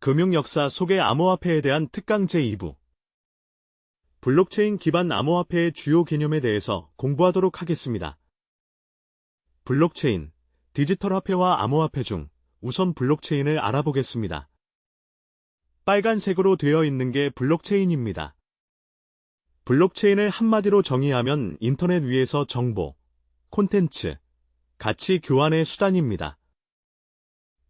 금융 역사 속의 암호화폐에 대한 특강 제2부. 블록체인 기반 암호화폐의 주요 개념에 대해서 공부하도록 하겠습니다. 블록체인, 디지털 화폐와 암호화폐 중 우선 블록체인을 알아보겠습니다. 빨간색으로 되어 있는 게 블록체인입니다. 블록체인을 한마디로 정의하면 인터넷 위에서 정보, 콘텐츠, 가치 교환의 수단입니다.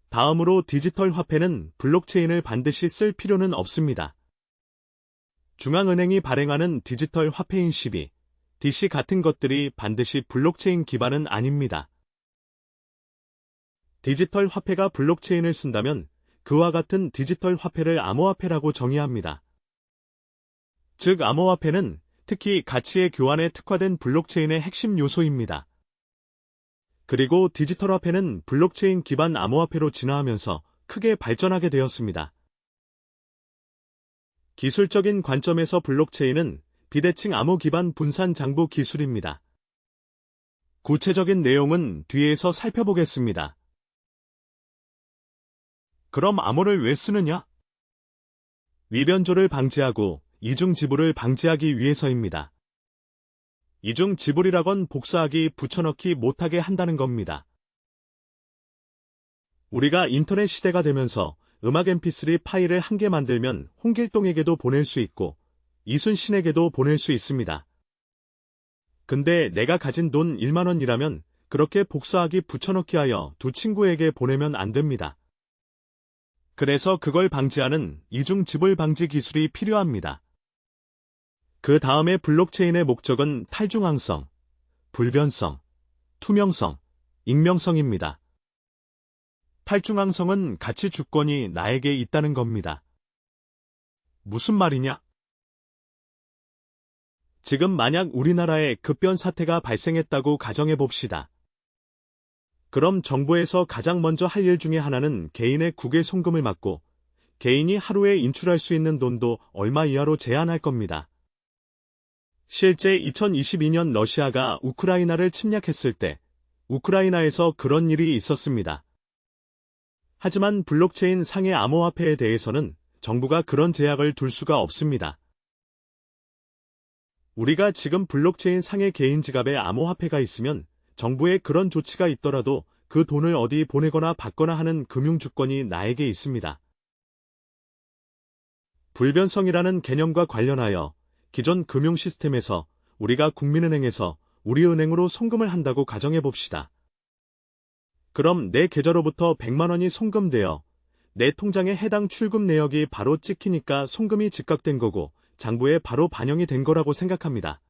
다음으로 디지털 화폐는 블록체인을 반드시 쓸 필요는 없습니다. 중앙은행이 발행하는 디지털 화폐인 시비, DC 같은 것들이 반드시 블록체인 기반은 아닙니다. 디지털 화폐가 블록체인을 쓴다면 그와 같은 디지털 화폐를 암호화폐라고 정의합니다. 즉 암호화폐는 특히 가치의 교환에 특화된 블록체인의 핵심 요소입니다. 그리고 디지털 화폐는 블록체인 기반 암호화폐로 진화하면서 크게 발전하게 되었습니다. 기술적인 관점에서 블록체인은 비대칭 암호 기반 분산 장부 기술입니다. 구체적인 내용은 뒤에서 살펴보겠습니다. 그럼 암호를 왜 쓰느냐? 위변조를 방지하고 이중지불을 방지하기 위해서입니다. 이중지불이라건 복사하기, 붙여넣기 못하게 한다는 겁니다. 우리가 인터넷 시대가 되면서 음악 mp3 파일을 한 개 만들면 홍길동에게도 보낼 수 있고 이순신에게도 보낼 수 있습니다. 근데 내가 가진 돈 1만 원이라면 그렇게 복사하기, 붙여넣기 하여 두 친구에게 보내면 안 됩니다. 그래서 그걸 방지하는 이중지불 방지 기술이 필요합니다. 그 다음에 블록체인의 목적은 탈중앙성, 불변성, 투명성, 익명성입니다. 탈중앙성은 가치 주권이 나에게 있다는 겁니다. 무슨 말이냐? 지금 만약 우리나라에 급변 사태가 발생했다고 가정해봅시다. 그럼 정부에서 가장 먼저 할 일 중에 하나는 개인의 국외 송금을 막고 개인이 하루에 인출할 수 있는 돈도 얼마 이하로 제한할 겁니다. 실제 2022년 러시아가 우크라이나를 침략했을 때 우크라이나에서 그런 일이 있었습니다. 하지만 블록체인 상의 암호화폐에 대해서는 정부가 그런 제약을 둘 수가 없습니다. 우리가 지금 블록체인 상의 개인 지갑에 암호화폐가 있으면 정부의 그런 조치가 있더라도 그 돈을 어디 보내거나 받거나 하는 금융주권이 나에게 있습니다. 불변성이라는 개념과 관련하여 기존 금융 시스템에서 우리가 국민은행에서 우리은행으로 송금을 한다고 가정해봅시다. 그럼 내 계좌로부터 100만 원이 송금되어 내 통장에 해당 출금 내역이 바로 찍히니까 송금이 즉각된 거고 장부에 바로 반영이 된 거라고 생각합니다.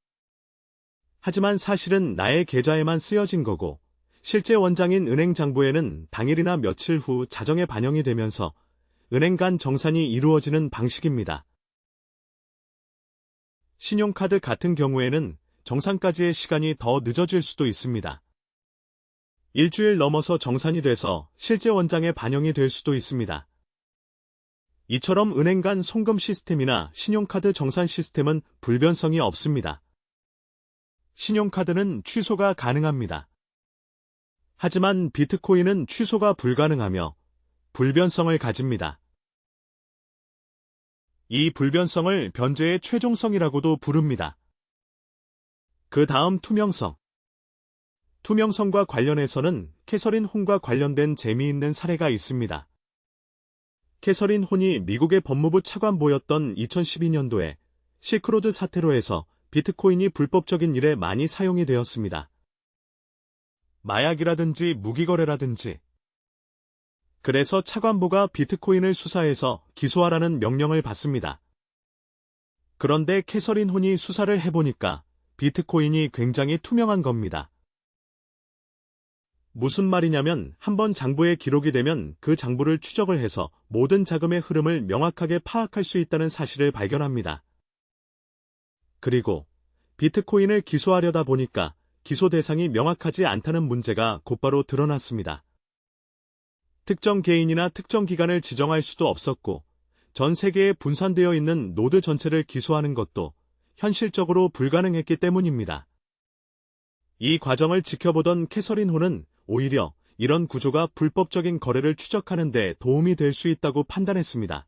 하지만 사실은 나의 계좌에만 쓰여진 거고 실제 원장인 은행 장부에는 당일이나 며칠 후 자정에 반영이 되면서 은행 간 정산이 이루어지는 방식입니다. 신용카드 같은 경우에는 정산까지의 시간이 더 늦어질 수도 있습니다. 일주일 넘어서 정산이 돼서 실제 원장에 반영이 될 수도 있습니다. 이처럼 은행 간 송금 시스템이나 신용카드 정산 시스템은 불변성이 없습니다. 신용카드는 취소가 가능합니다. 하지만 비트코인은 취소가 불가능하며 불변성을 가집니다. 이 불변성을 변제의 최종성이라고도 부릅니다. 그 다음 투명성. 투명성과 관련해서는 캐서린 혼과 관련된 재미있는 사례가 있습니다. 캐서린 혼이 미국의 법무부 차관보였던 2012년도에 실크로드 사태로 해서 비트코인이 불법적인 일에 많이 사용이 되었습니다. 마약이라든지 무기거래라든지. 그래서 차관보가 비트코인을 수사해서 기소하라는 명령을 받습니다. 그런데 캐서린 혼이 수사를 해보니까 비트코인이 굉장히 투명한 겁니다. 무슨 말이냐면 한번 장부에 기록이 되면 그 장부를 추적을 해서 모든 자금의 흐름을 명확하게 파악할 수 있다는 사실을 발견합니다. 그리고 비트코인을 기소하려다 보니까 기소 대상이 명확하지 않다는 문제가 곧바로 드러났습니다. 특정 개인이나 특정 기관을 지정할 수도 없었고 전 세계에 분산되어 있는 노드 전체를 기소하는 것도 현실적으로 불가능했기 때문입니다. 이 과정을 지켜보던 캐서린 호는 오히려 이런 구조가 불법적인 거래를 추적하는 데 도움이 될 수 있다고 판단했습니다.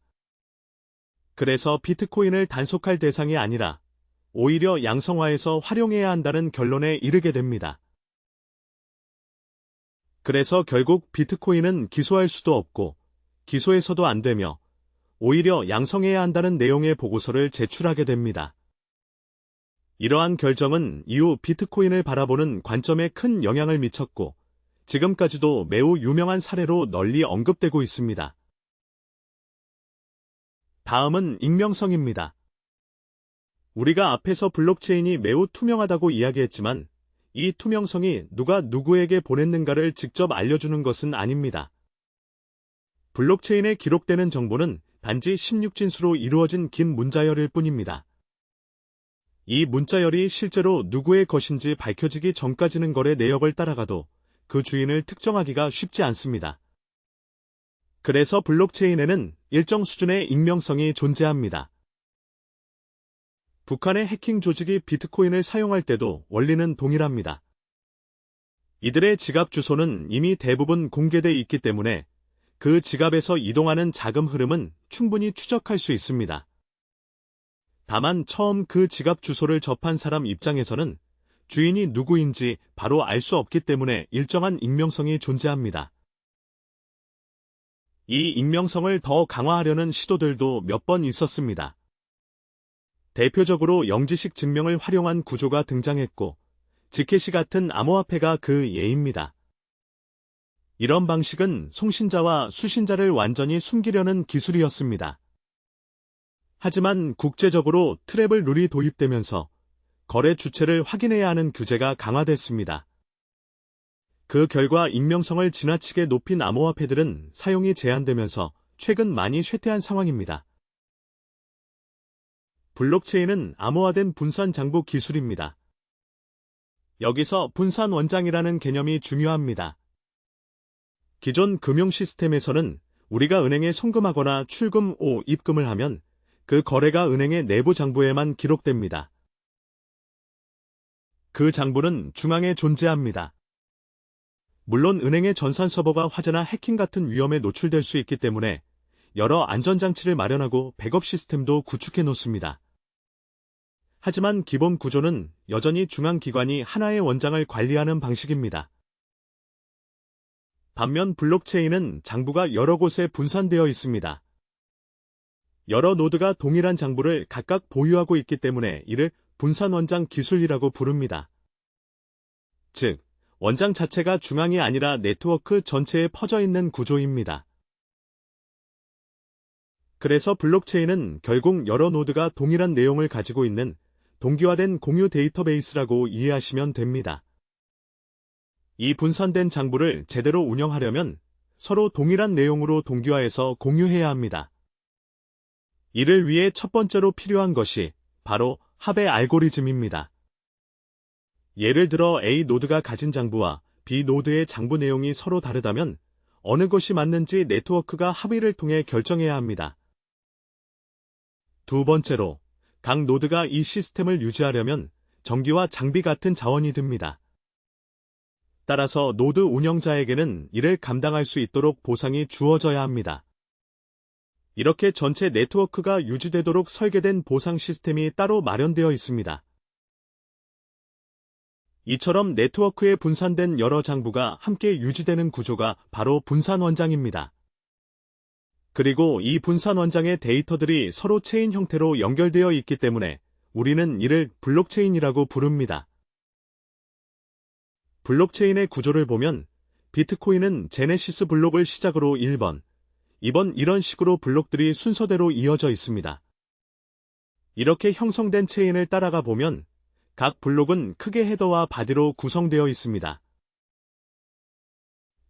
그래서 비트코인을 단속할 대상이 아니라 오히려 양성화해서 활용해야 한다는 결론에 이르게 됩니다. 그래서 결국 비트코인은 기소할 수도 없고 기소해서도 안 되며 오히려 양성해야 한다는 내용의 보고서를 제출하게 됩니다. 이러한 결정은 이후 비트코인을 바라보는 관점에 큰 영향을 미쳤고 지금까지도 매우 유명한 사례로 널리 언급되고 있습니다. 다음은 익명성입니다. 우리가 앞에서 블록체인이 매우 투명하다고 이야기했지만 이 투명성이 누가 누구에게 보냈는가를 직접 알려주는 것은 아닙니다. 블록체인에 기록되는 정보는 단지 16진수로 이루어진 긴 문자열일 뿐입니다. 이 문자열이 실제로 누구의 것인지 밝혀지기 전까지는 거래 내역을 따라가도 그 주인을 특정하기가 쉽지 않습니다. 그래서 블록체인에는 일정 수준의 익명성이 존재합니다. 북한의 해킹 조직이 비트코인을 사용할 때도 원리는 동일합니다. 이들의 지갑 주소는 이미 대부분 공개돼 있기 때문에 그 지갑에서 이동하는 자금 흐름은 충분히 추적할 수 있습니다. 다만 처음 그 지갑 주소를 접한 사람 입장에서는 주인이 누구인지 바로 알 수 없기 때문에 일정한 익명성이 존재합니다. 이 익명성을 더 강화하려는 시도들도 몇 번 있었습니다. 대표적으로 영지식 증명을 활용한 구조가 등장했고 지켓이 같은 암호화폐가 그 예입니다. 이런 방식은 송신자와 수신자를 완전히 숨기려는 기술이었습니다. 하지만 국제적으로 트래블 룰이 도입되면서 거래 주체를 확인해야 하는 규제가 강화됐습니다. 그 결과 익명성을 지나치게 높인 암호화폐들은 사용이 제한되면서 최근 많이 쇠퇴한 상황입니다. 블록체인은 암호화된 분산 장부 기술입니다. 여기서 분산 원장이라는 개념이 중요합니다. 기존 금융 시스템에서는 우리가 은행에 송금하거나 출금 오 입금을 하면 그 거래가 은행의 내부 장부에만 기록됩니다. 그 장부는 중앙에 존재합니다. 물론 은행의 전산 서버가 화재나 해킹 같은 위험에 노출될 수 있기 때문에 여러 안전장치를 마련하고 백업 시스템도 구축해 놓습니다. 하지만 기본 구조는 여전히 중앙기관이 하나의 원장을 관리하는 방식입니다. 반면 블록체인은 장부가 여러 곳에 분산되어 있습니다. 여러 노드가 동일한 장부를 각각 보유하고 있기 때문에 이를 분산원장 기술이라고 부릅니다. 즉, 원장 자체가 중앙이 아니라 네트워크 전체에 퍼져 있는 구조입니다. 그래서 블록체인은 결국 여러 노드가 동일한 내용을 가지고 있는 동기화된 공유 데이터베이스라고 이해하시면 됩니다. 이 분산된 장부를 제대로 운영하려면 서로 동일한 내용으로 동기화해서 공유해야 합니다. 이를 위해 첫 번째로 필요한 것이 바로 합의 알고리즘입니다. 예를 들어 A 노드가 가진 장부와 B 노드의 장부 내용이 서로 다르다면 어느 것이 맞는지 네트워크가 합의를 통해 결정해야 합니다. 두 번째로, 각 노드가 이 시스템을 유지하려면 전기와 장비 같은 자원이 듭니다. 따라서 노드 운영자에게는 이를 감당할 수 있도록 보상이 주어져야 합니다. 이렇게 전체 네트워크가 유지되도록 설계된 보상 시스템이 따로 마련되어 있습니다. 이처럼 네트워크에 분산된 여러 장부가 함께 유지되는 구조가 바로 분산원장입니다. 그리고 이 분산원장의 데이터들이 서로 체인 형태로 연결되어 있기 때문에 우리는 이를 블록체인이라고 부릅니다. 블록체인의 구조를 보면 비트코인은 제네시스 블록을 시작으로 1번, 2번 이런 식으로 블록들이 순서대로 이어져 있습니다. 이렇게 형성된 체인을 따라가 보면 각 블록은 크게 헤더와 바디로 구성되어 있습니다.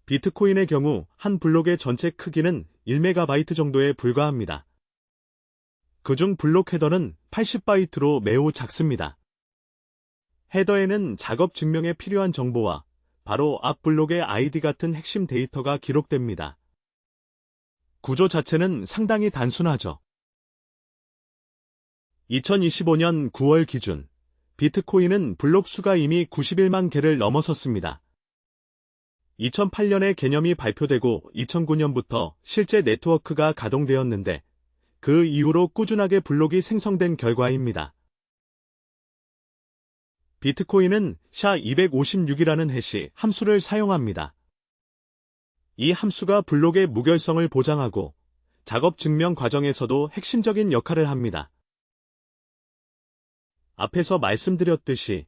비트코인의 경우 한 블록의 전체 크기는 1MB 정도에 불과합니다. 그중 블록 헤더는 80바이트로 매우 작습니다. 헤더에는 작업 증명에 필요한 정보와 바로 앞 블록의 아이디 같은 핵심 데이터가 기록됩니다. 구조 자체는 상당히 단순하죠. 2025년 9월 기준 비트코인은 블록 수가 이미 91만 개를 넘어섰습니다. 2008년에 개념이 발표되고 2009년부터 실제 네트워크가 가동되었는데 그 이후로 꾸준하게 블록이 생성된 결과입니다. 비트코인은 SHA-256이라는 해시 함수를 사용합니다. 이 함수가 블록의 무결성을 보장하고 작업 증명 과정에서도 핵심적인 역할을 합니다. 앞에서 말씀드렸듯이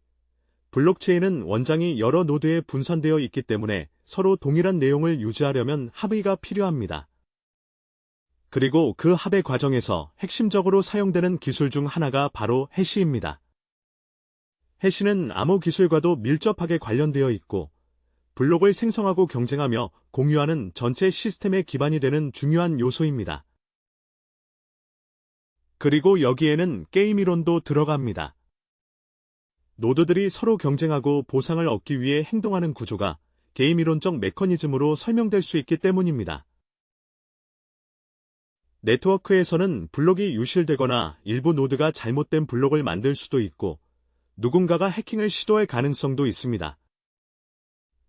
블록체인은 원장이 여러 노드에 분산되어 있기 때문에 서로 동일한 내용을 유지하려면 합의가 필요합니다. 그리고 그 합의 과정에서 핵심적으로 사용되는 기술 중 하나가 바로 해시입니다. 해시는 암호 기술과도 밀접하게 관련되어 있고 블록을 생성하고 경쟁하며 공유하는 전체 시스템의 기반이 되는 중요한 요소입니다. 그리고 여기에는 게임 이론도 들어갑니다. 노드들이 서로 경쟁하고 보상을 얻기 위해 행동하는 구조가 게임 이론적 메커니즘으로 설명될 수 있기 때문입니다. 네트워크에서는 블록이 유실되거나 일부 노드가 잘못된 블록을 만들 수도 있고 누군가가 해킹을 시도할 가능성도 있습니다.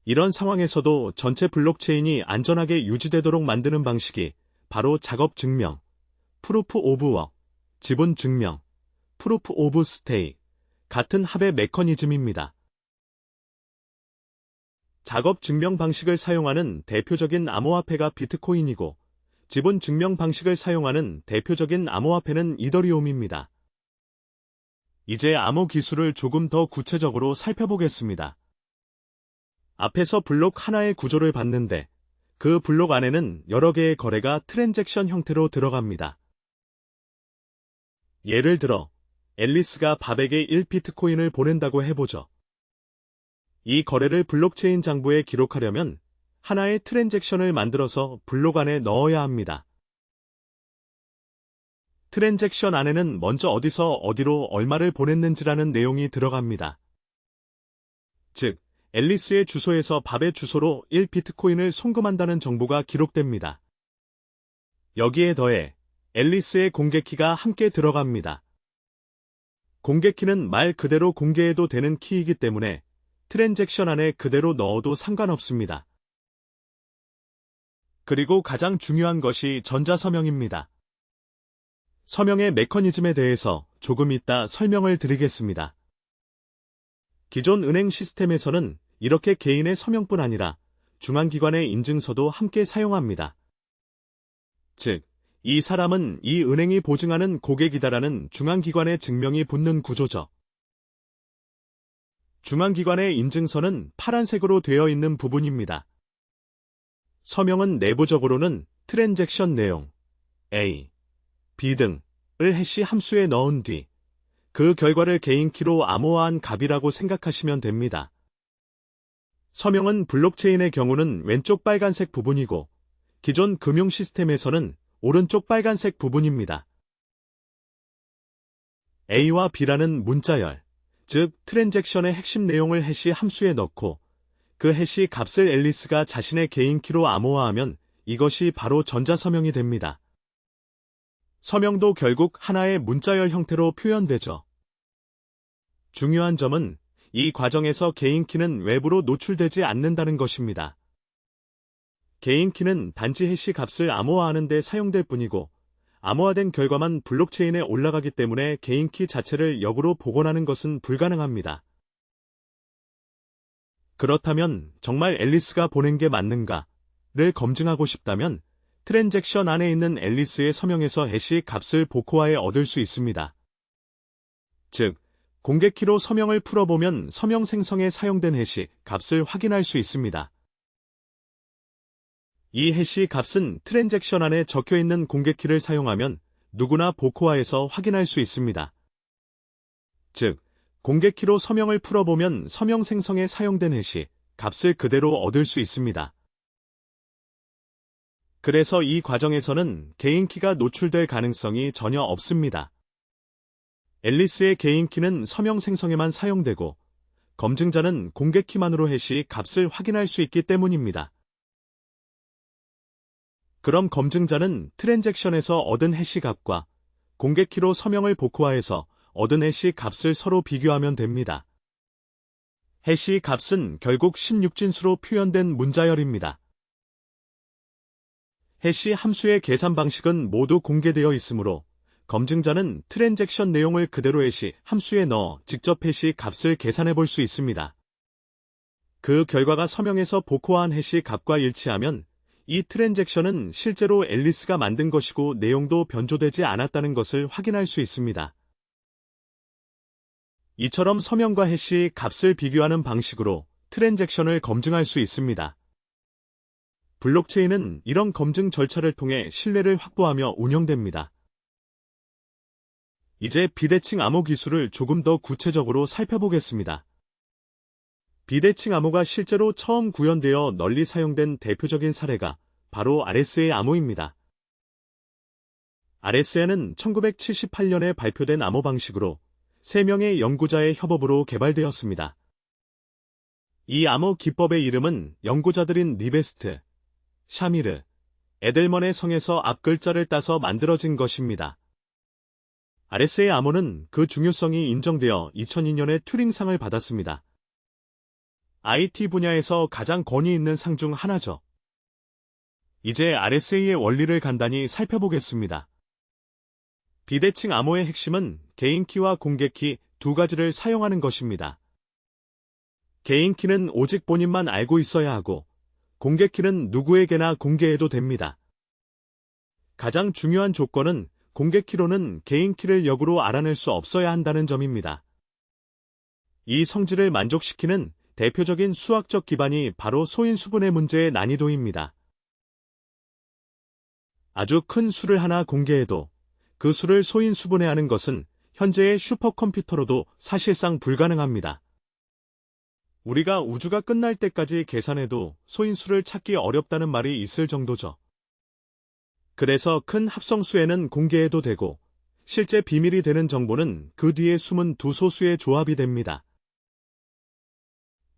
이런 상황에서도 전체 블록체인이 안전하게 유지되도록 만드는 방식이 바로 작업 증명, 프루프 오브 워크, 지분 증명, 프루프 오브 스테이크 같은 합의 메커니즘입니다. 작업 증명 방식을 사용하는 대표적인 암호화폐가 비트코인이고 지분 증명 방식을 사용하는 대표적인 암호화폐는 이더리움입니다. 이제 암호 기술을 조금 더 구체적으로 살펴보겠습니다. 앞에서 블록 하나의 구조를 봤는데 그 블록 안에는 여러 개의 거래가 트랜잭션 형태로 들어갑니다. 예를 들어 앨리스가 밥에게 1비트코인을 보낸다고 해보죠. 이 거래를 블록체인 장부에 기록하려면 하나의 트랜잭션을 만들어서 블록 안에 넣어야 합니다. 트랜잭션 안에는 먼저 어디서 어디로 얼마를 보냈는지라는 내용이 들어갑니다. 즉, 앨리스의 주소에서 밥의 주소로 1비트코인을 송금한다는 정보가 기록됩니다. 여기에 더해 앨리스의 공개키가 함께 들어갑니다. 공개키는 말 그대로 공개해도 되는 키이기 때문에 트랜잭션 안에 그대로 넣어도 상관없습니다. 그리고 가장 중요한 것이 전자서명입니다. 서명의 메커니즘에 대해서 조금 이따 설명을 드리겠습니다. 기존 은행 시스템에서는 이렇게 개인의 서명뿐 아니라 중앙기관의 인증서도 함께 사용합니다. 즉, 이 사람은 이 은행이 보증하는 고객이다라는 중앙기관의 증명이 붙는 구조죠. 중앙기관의 인증서는 파란색으로 되어 있는 부분입니다. 서명은 내부적으로는 트랜잭션 내용, A, B 등을 해시 함수에 넣은 뒤 그 결과를 개인키로 암호화한 값이라고 생각하시면 됩니다. 서명은 블록체인의 경우는 왼쪽 빨간색 부분이고 기존 금융 시스템에서는 오른쪽 빨간색 부분입니다. A와 B라는 문자열, 즉 트랜잭션의 핵심 내용을 해시 함수에 넣고 그 해시 값을 앨리스가 자신의 개인키로 암호화하면 이것이 바로 전자서명이 됩니다. 서명도 결국 하나의 문자열 형태로 표현되죠. 중요한 점은 이 과정에서 개인키는 외부로 노출되지 않는다는 것입니다. 개인키는 단지 해시 값을 암호화하는 데 사용될 뿐이고 암호화된 결과만 블록체인에 올라가기 때문에 개인키 자체를 역으로 복원하는 것은 불가능합니다. 그렇다면 정말 앨리스가 보낸 게 맞는가를 검증하고 싶다면 트랜잭션 안에 있는 앨리스의 서명에서 해시 값을 복호화해 얻을 수 있습니다. 즉, 공개키로 서명을 풀어보면 서명 생성에 사용된 해시 값을 확인할 수 있습니다. 이 해시 값은 트랜잭션 안에 적혀있는 공개키를 사용하면 누구나 복호화해서 확인할 수 있습니다. 즉, 공개키로 서명을 풀어보면 서명 생성에 사용된 해시 값을 그대로 얻을 수 있습니다. 그래서 이 과정에서는 개인키가 노출될 가능성이 전혀 없습니다. 앨리스의 개인키는 서명 생성에만 사용되고 검증자는 공개키만으로 해시 값을 확인할 수 있기 때문입니다. 그럼 검증자는 트랜잭션에서 얻은 해시 값과 공개키로 서명을 복호화해서 얻은 해시 값을 서로 비교하면 됩니다. 해시 값은 결국 16진수로 표현된 문자열입니다. 해시 함수의 계산 방식은 모두 공개되어 있으므로 검증자는 트랜잭션 내용을 그대로 해시 함수에 넣어 직접 해시 값을 계산해 볼 수 있습니다. 그 결과가 서명에서 복호한 해시 값과 일치하면 이 트랜잭션은 실제로 앨리스가 만든 것이고 내용도 변조되지 않았다는 것을 확인할 수 있습니다. 이처럼 서명과 해시 값을 비교하는 방식으로 트랜잭션을 검증할 수 있습니다. 블록체인은 이런 검증 절차를 통해 신뢰를 확보하며 운영됩니다. 이제 비대칭 암호 기술을 조금 더 구체적으로 살펴보겠습니다. 비대칭 암호가 실제로 처음 구현되어 널리 사용된 대표적인 사례가 바로 RSA 암호입니다. RSA는 1978년에 발표된 암호 방식으로 3명의 연구자의 협업으로 개발되었습니다. 이 암호 기법의 이름은 연구자들인 리베스트, 샤미르, 에델먼의 성에서 앞글자를 따서 만들어진 것입니다. RSA 암호는 그 중요성이 인정되어 2002년에 튜링상을 받았습니다. IT 분야에서 가장 권위 있는 상 중 하나죠. 이제 RSA의 원리를 간단히 살펴보겠습니다. 비대칭 암호의 핵심은 개인키와 공개키 두 가지를 사용하는 것입니다. 개인키는 오직 본인만 알고 있어야 하고 공개키는 누구에게나 공개해도 됩니다. 가장 중요한 조건은 공개키로는 개인키를 역으로 알아낼 수 없어야 한다는 점입니다. 이 성질을 만족시키는 대표적인 수학적 기반이 바로 소인수분해 문제의 난이도입니다. 아주 큰 수를 하나 공개해도 그 수를 소인수분해하는 것은 현재의 슈퍼컴퓨터로도 사실상 불가능합니다. 우리가 우주가 끝날 때까지 계산해도 소인수를 찾기 어렵다는 말이 있을 정도죠. 그래서 큰 합성수에는 공개해도 되고 실제 비밀이 되는 정보는 그 뒤에 숨은 두 소수의 조합이 됩니다.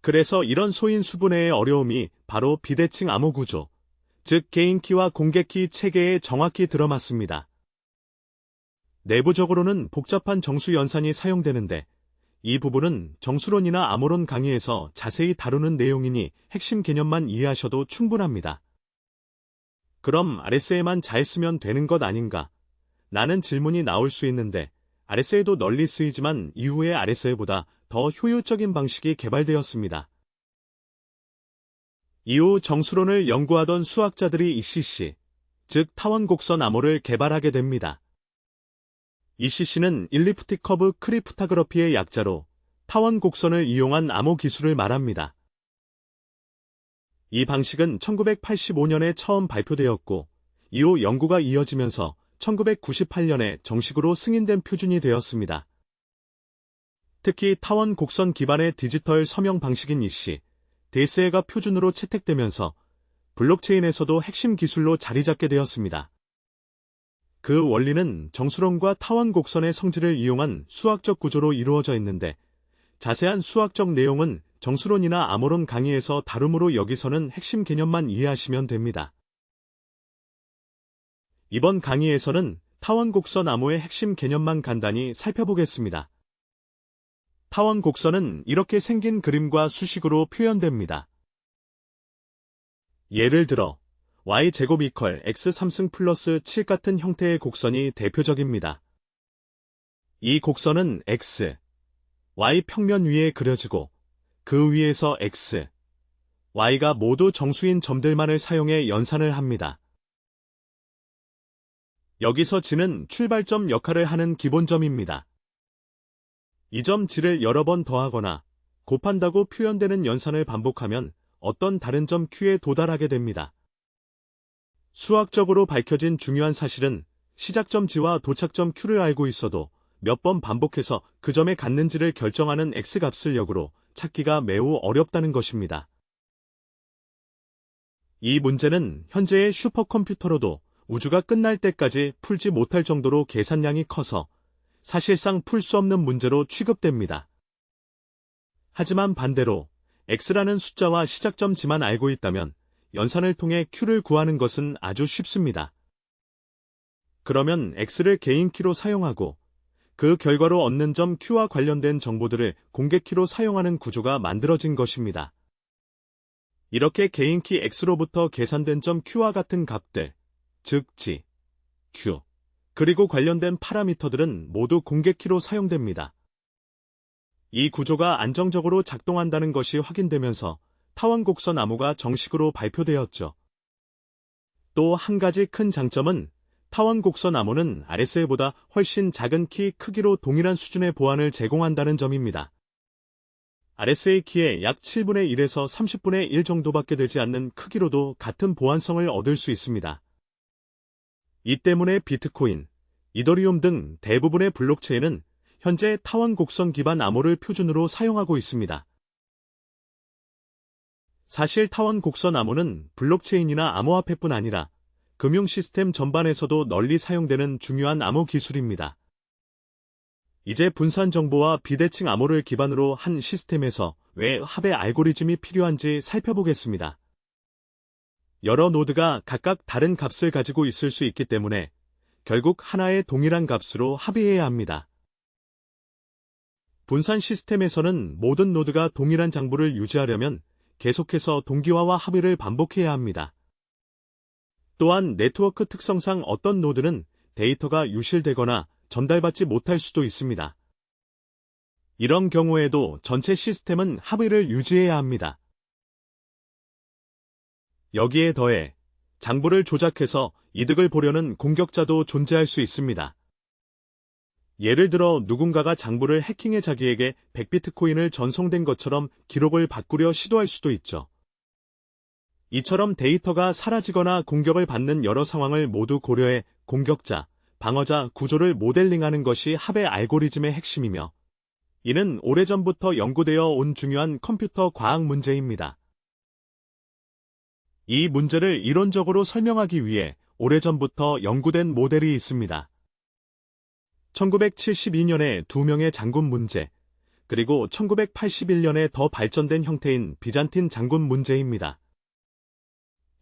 그래서 이런 소인수분해의 어려움이 바로 비대칭 암호 구조, 즉 개인키와 공개키 체계에 정확히 들어맞습니다. 내부적으로는 복잡한 정수 연산이 사용되는데 이 부분은 정수론이나 암호론 강의에서 자세히 다루는 내용이니 핵심 개념만 이해하셔도 충분합니다. 그럼 RSA만 잘 쓰면 되는 것 아닌가? 라는 질문이 나올 수 있는데 RSA도 널리 쓰이지만 이후의 RSA보다 더 효율적인 방식이 개발되었습니다. 이후 정수론을 연구하던 수학자들이 ECC, 즉 타원 곡선 암호를 개발하게 됩니다. ECC는 일리프틱 커브 크리프타그래피의 약자로 타원 곡선을 이용한 암호 기술을 말합니다. 이 방식은 1985년에 처음 발표되었고 이후 연구가 이어지면서 1998년에 정식으로 승인된 표준이 되었습니다. 특히 타원 곡선 기반의 디지털 서명 방식인 EC, 데스에가 표준으로 채택되면서 블록체인에서도 핵심 기술로 자리 잡게 되었습니다. 그 원리는 정수론과 타원 곡선의 성질을 이용한 수학적 구조로 이루어져 있는데 자세한 수학적 내용은 정수론이나 암호론 강의에서 다루므로 여기서는 핵심 개념만 이해하시면 됩니다. 이번 강의에서는 타원 곡선 암호의 핵심 개념만 간단히 살펴보겠습니다. 타원 곡선은 이렇게 생긴 그림과 수식으로 표현됩니다. 예를 들어 y제곱 이퀄 x3승 플러스 7 같은 형태의 곡선이 대표적입니다. 이 곡선은 x, y 평면 위에 그려지고 그 위에서 x, y가 모두 정수인 점들만을 사용해 연산을 합니다. 여기서 g는 출발점 역할을 하는 기본점입니다. 이 점 g를 여러 번 더하거나 곱한다고 표현되는 연산을 반복하면 어떤 다른 점 q에 도달하게 됩니다. 수학적으로 밝혀진 중요한 사실은 시작점 g와 도착점 q를 알고 있어도 몇 번 반복해서 그 점에 갔는지를 결정하는 x값을 역으로 찾기가 매우 어렵다는 것입니다. 이 문제는 현재의 슈퍼컴퓨터로도 우주가 끝날 때까지 풀지 못할 정도로 계산량이 커서 사실상 풀 수 없는 문제로 취급됩니다. 하지만 반대로 x라는 숫자와 시작점 g만 알고 있다면 연산을 통해 q를 구하는 것은 아주 쉽습니다. 그러면 x를 개인키로 사용하고 그 결과로 얻는 점 Q와 관련된 정보들을 공개키로 사용하는 구조가 만들어진 것입니다. 이렇게 개인 키 X로부터 계산된 점 Q와 같은 값들, 즉 G, Q, 그리고 관련된 파라미터들은 모두 공개키로 사용됩니다. 이 구조가 안정적으로 작동한다는 것이 확인되면서 타원 곡선 암호가 정식으로 발표되었죠. 또 한 가지 큰 장점은 타원 곡선 암호는 RSA보다 훨씬 작은 키 크기로 동일한 수준의 보안을 제공한다는 점입니다. RSA 키의 약 7분의 1에서 30분의 1 정도밖에 되지 않는 크기로도 같은 보안성을 얻을 수 있습니다. 이 때문에 비트코인, 이더리움 등 대부분의 블록체인은 현재 타원 곡선 기반 암호를 표준으로 사용하고 있습니다. 사실 타원 곡선 암호는 블록체인이나 암호화폐뿐 아니라 금융 시스템 전반에서도 널리 사용되는 중요한 암호 기술입니다. 이제 분산 정보와 비대칭 암호를 기반으로 한 시스템에서 왜 합의 알고리즘이 필요한지 살펴보겠습니다. 여러 노드가 각각 다른 값을 가지고 있을 수 있기 때문에 결국 하나의 동일한 값으로 합의해야 합니다. 분산 시스템에서는 모든 노드가 동일한 장부를 유지하려면 계속해서 동기화와 합의를 반복해야 합니다. 또한 네트워크 특성상 어떤 노드는 데이터가 유실되거나 전달받지 못할 수도 있습니다. 이런 경우에도 전체 시스템은 합의를 유지해야 합니다. 여기에 더해 장부를 조작해서 이득을 보려는 공격자도 존재할 수 있습니다. 예를 들어 누군가가 장부를 해킹해 자기에게 100비트코인을 전송된 것처럼 기록을 바꾸려 시도할 수도 있죠. 이처럼 데이터가 사라지거나 공격을 받는 여러 상황을 모두 고려해 공격자, 방어자 구조를 모델링하는 것이 합의 알고리즘의 핵심이며 이는 오래전부터 연구되어 온 중요한 컴퓨터 과학 문제입니다. 이 문제를 이론적으로 설명하기 위해 오래전부터 연구된 모델이 있습니다. 1972년에 2명의 장군 문제, 그리고 1981년에 더 발전된 형태인 비잔틴 장군 문제입니다.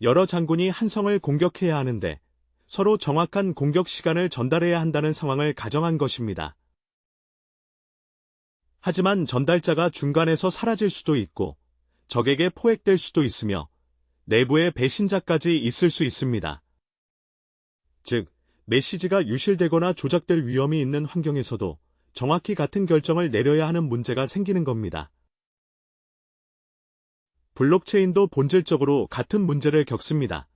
여러 장군이 한 성을 공격해야 하는데 서로 정확한 공격 시간을 전달해야 한다는 상황을 가정한 것입니다. 하지만 전달자가 중간에서 사라질 수도 있고 적에게 포획될 수도 있으며 내부에 배신자까지 있을 수 있습니다. 즉, 메시지가 유실되거나 조작될 위험이 있는 환경에서도 정확히 같은 결정을 내려야 하는 문제가 생기는 겁니다. 블록체인도 본질적으로 같은 문제를 겪습니다.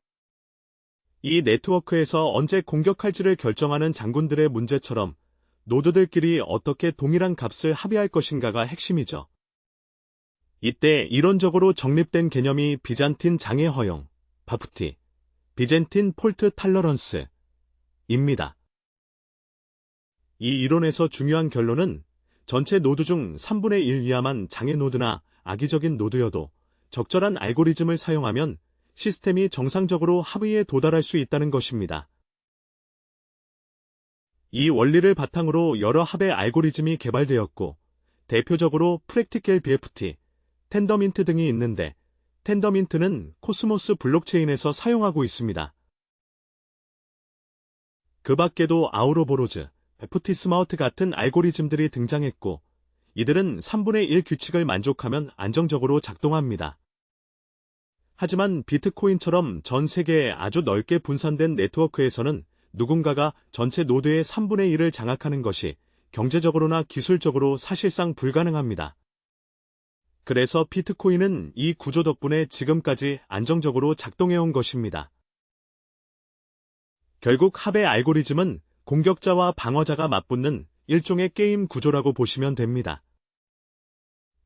이 네트워크에서 언제 공격할지를 결정하는 장군들의 문제처럼 노드들끼리 어떻게 동일한 값을 합의할 것인가가 핵심이죠. 이때 이론적으로 정립된 개념이 비잔틴 장애 허용, 바프티, 비젠틴 폴트 탈러런스, 입니다. 이 이론에서 중요한 결론은 전체 노드 중 3분의 1 이하만 장애 노드나 악의적인 노드여도 적절한 알고리즘을 사용하면 시스템이 정상적으로 합의에 도달할 수 있다는 것입니다. 이 원리를 바탕으로 여러 합의 알고리즘이 개발되었고 대표적으로 프랙티컬 BFT, 텐더민트 등이 있는데 텐더민트는 코스모스 블록체인에서 사용하고 있습니다. 그 밖에도 아우로보로즈, FT 스마우트 같은 알고리즘들이 등장했고 이들은 3분의 1 규칙을 만족하면 안정적으로 작동합니다. 하지만 비트코인처럼 전 세계에 아주 넓게 분산된 네트워크에서는 누군가가 전체 노드의 3분의 1을 장악하는 것이 경제적으로나 기술적으로 사실상 불가능합니다. 그래서 비트코인은 이 구조 덕분에 지금까지 안정적으로 작동해온 것입니다. 결국 합의 알고리즘은 공격자와 방어자가 맞붙는 일종의 게임 구조라고 보시면 됩니다.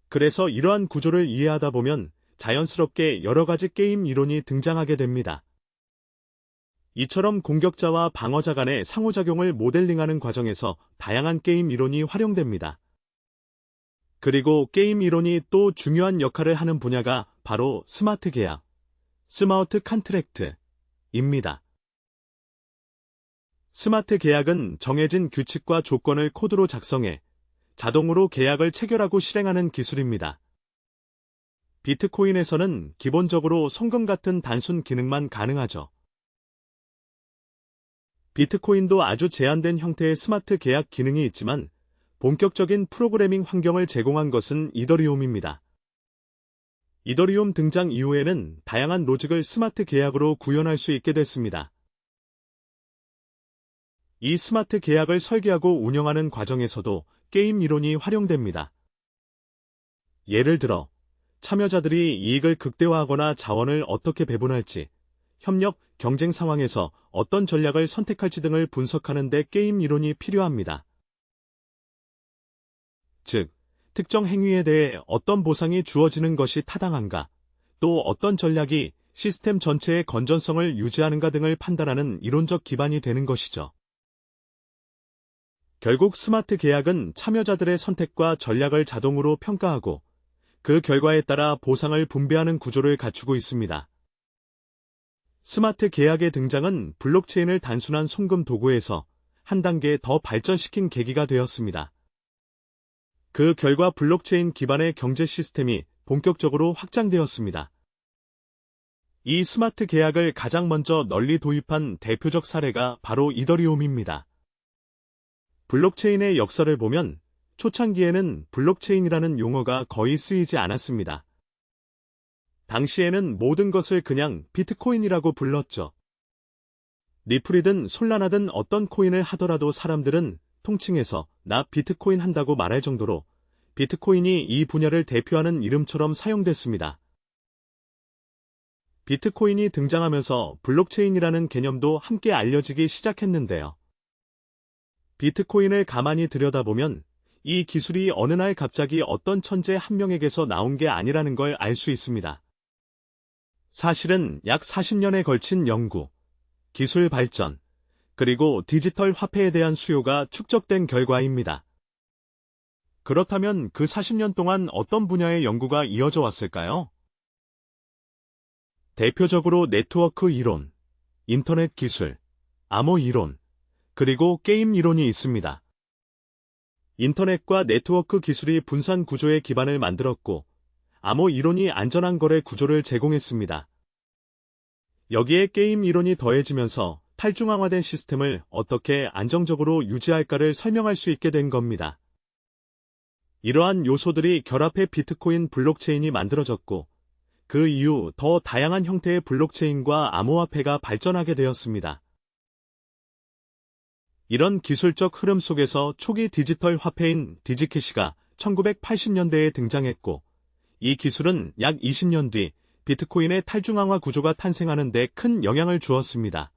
그래서 이러한 구조를 이해하다 보면 자연스럽게 여러 가지 게임 이론이 등장하게 됩니다. 이처럼 공격자와 방어자 간의 상호작용을 모델링하는 과정에서 다양한 게임 이론이 활용됩니다. 그리고 게임 이론이 또 중요한 역할을 하는 분야가 바로 스마트 계약, 스마트 컨트랙트입니다. 스마트 계약은 정해진 규칙과 조건을 코드로 작성해 자동으로 계약을 체결하고 실행하는 기술입니다. 비트코인에서는 기본적으로 송금 같은 단순 기능만 가능하죠. 비트코인도 아주 제한된 형태의 스마트 계약 기능이 있지만 본격적인 프로그래밍 환경을 제공한 것은 이더리움입니다. 이더리움 등장 이후에는 다양한 로직을 스마트 계약으로 구현할 수 있게 됐습니다. 이 스마트 계약을 설계하고 운영하는 과정에서도 게임 이론이 활용됩니다. 예를 들어 참여자들이 이익을 극대화하거나 자원을 어떻게 배분할지, 협력, 경쟁 상황에서 어떤 전략을 선택할지 등을 분석하는 데 게임 이론이 필요합니다. 즉, 특정 행위에 대해 어떤 보상이 주어지는 것이 타당한가, 또 어떤 전략이 시스템 전체의 건전성을 유지하는가 등을 판단하는 이론적 기반이 되는 것이죠. 결국 스마트 계약은 참여자들의 선택과 전략을 자동으로 평가하고 그 결과에 따라 보상을 분배하는 구조를 갖추고 있습니다. 스마트 계약의 등장은 블록체인을 단순한 송금 도구에서 한 단계 더 발전시킨 계기가 되었습니다. 그 결과 블록체인 기반의 경제 시스템이 본격적으로 확장되었습니다. 이 스마트 계약을 가장 먼저 널리 도입한 대표적 사례가 바로 이더리움입니다. 블록체인의 역사를 보면 초창기에는 블록체인이라는 용어가 거의 쓰이지 않았습니다. 당시에는 모든 것을 그냥 비트코인이라고 불렀죠. 리플이든 솔라나든 어떤 코인을 하더라도 사람들은 통칭해서 나 비트코인 한다고 말할 정도로 비트코인이 이 분야를 대표하는 이름처럼 사용됐습니다. 비트코인이 등장하면서 블록체인이라는 개념도 함께 알려지기 시작했는데요. 비트코인을 가만히 들여다보면 이 기술이 어느 날 갑자기 어떤 천재 한 명에게서 나온 게 아니라는 걸 알 수 있습니다. 사실은 약 40년에 걸친 연구, 기술 발전, 그리고 디지털 화폐에 대한 수요가 축적된 결과입니다. 그렇다면 그 40년 동안 어떤 분야의 연구가 이어져 왔을까요? 대표적으로 네트워크 이론, 인터넷 기술, 암호 이론, 그리고 게임 이론이 있습니다. 인터넷과 네트워크 기술이 분산 구조의 기반을 만들었고, 암호 이론이 안전한 거래 구조를 제공했습니다. 여기에 게임 이론이 더해지면서 탈중앙화된 시스템을 어떻게 안정적으로 유지할까를 설명할 수 있게 된 겁니다. 이러한 요소들이 결합해 비트코인 블록체인이 만들어졌고, 그 이후 더 다양한 형태의 블록체인과 암호화폐가 발전하게 되었습니다. 이런 기술적 흐름 속에서 초기 디지털 화폐인 디지캐시가 1980년대에 등장했고, 이 기술은 약 20년 뒤 비트코인의 탈중앙화 구조가 탄생하는 데 큰 영향을 주었습니다.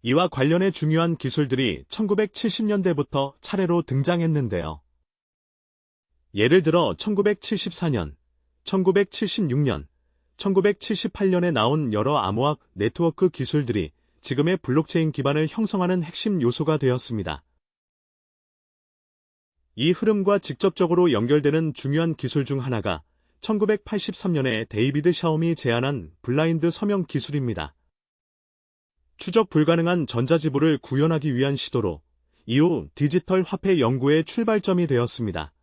이와 관련해 중요한 기술들이 1970년대부터 차례로 등장했는데요. 예를 들어 1974년, 1976년, 1978년에 나온 여러 암호학 네트워크 기술들이 지금의 블록체인 기반을 형성하는 핵심 요소가 되었습니다. 이 흐름과 직접적으로 연결되는 중요한 기술 중 하나가 1983년에 데이비드 샤옴이 제안한 블라인드 서명 기술입니다. 추적 불가능한 전자지불을 구현하기 위한 시도로 이후 디지털 화폐 연구의 출발점이 되었습니다.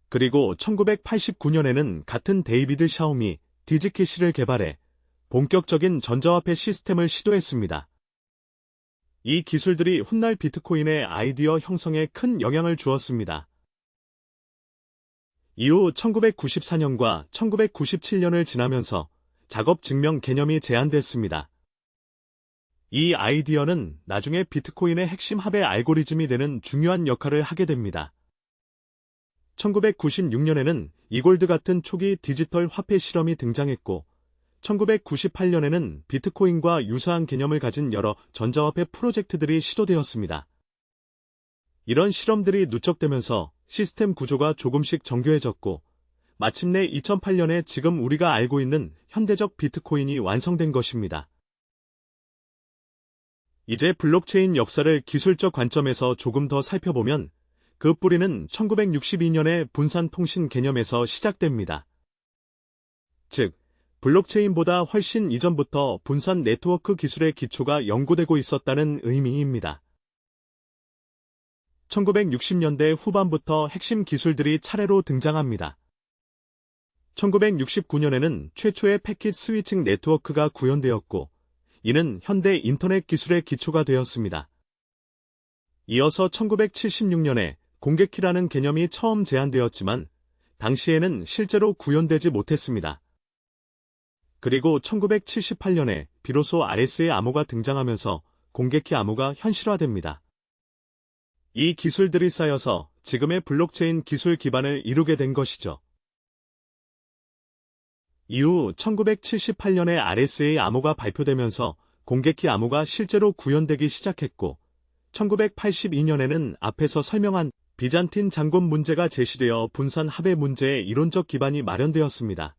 그리고 1989년에는 같은 데이비드 샤옴이 디지캐시를 개발해 본격적인 전자화폐 시스템을 시도했습니다. 이 기술들이 훗날 비트코인의 아이디어 형성에 큰 영향을 주었습니다. 이후 1994년과 1997년을 지나면서 작업 증명 개념이 제안됐습니다. 이 아이디어는 나중에 비트코인의 핵심 합의 알고리즘이 되는 중요한 역할을 하게 됩니다. 1996년에는 이골드 같은 초기 디지털 화폐 실험이 등장했고, 1998년에는 비트코인과 유사한 개념을 가진 여러 전자화폐 프로젝트들이 시도되었습니다. 이런 실험들이 누적되면서 시스템 구조가 조금씩 정교해졌고, 마침내 2008년에 지금 우리가 알고 있는 현대적 비트코인이 완성된 것입니다. 이제 블록체인 역사를 기술적 관점에서 조금 더 살펴보면 그 뿌리는 1962년의 분산통신 개념에서 시작됩니다. 즉, 블록체인보다 훨씬 이전부터 분산 네트워크 기술의 기초가 연구되고 있었다는 의미입니다. 1960년대 후반부터 핵심 기술들이 차례로 등장합니다. 1969년에는 최초의 패킷 스위칭 네트워크가 구현되었고, 이는 현대 인터넷 기술의 기초가 되었습니다. 이어서 1976년에 공개키라는 개념이 처음 제안되었지만 당시에는 실제로 구현되지 못했습니다. 그리고 1978년에 비로소 RSA 암호가 등장하면서 공개키 암호가 현실화됩니다. 이 기술들이 쌓여서 지금의 블록체인 기술 기반을 이루게 된 것이죠. 이후 1978년에 RSA 암호가 발표되면서 공개키 암호가 실제로 구현되기 시작했고 1982년에는 앞에서 설명한 비잔틴 장곤 문제가 제시되어 분산 합의 문제의 이론적 기반이 마련되었습니다.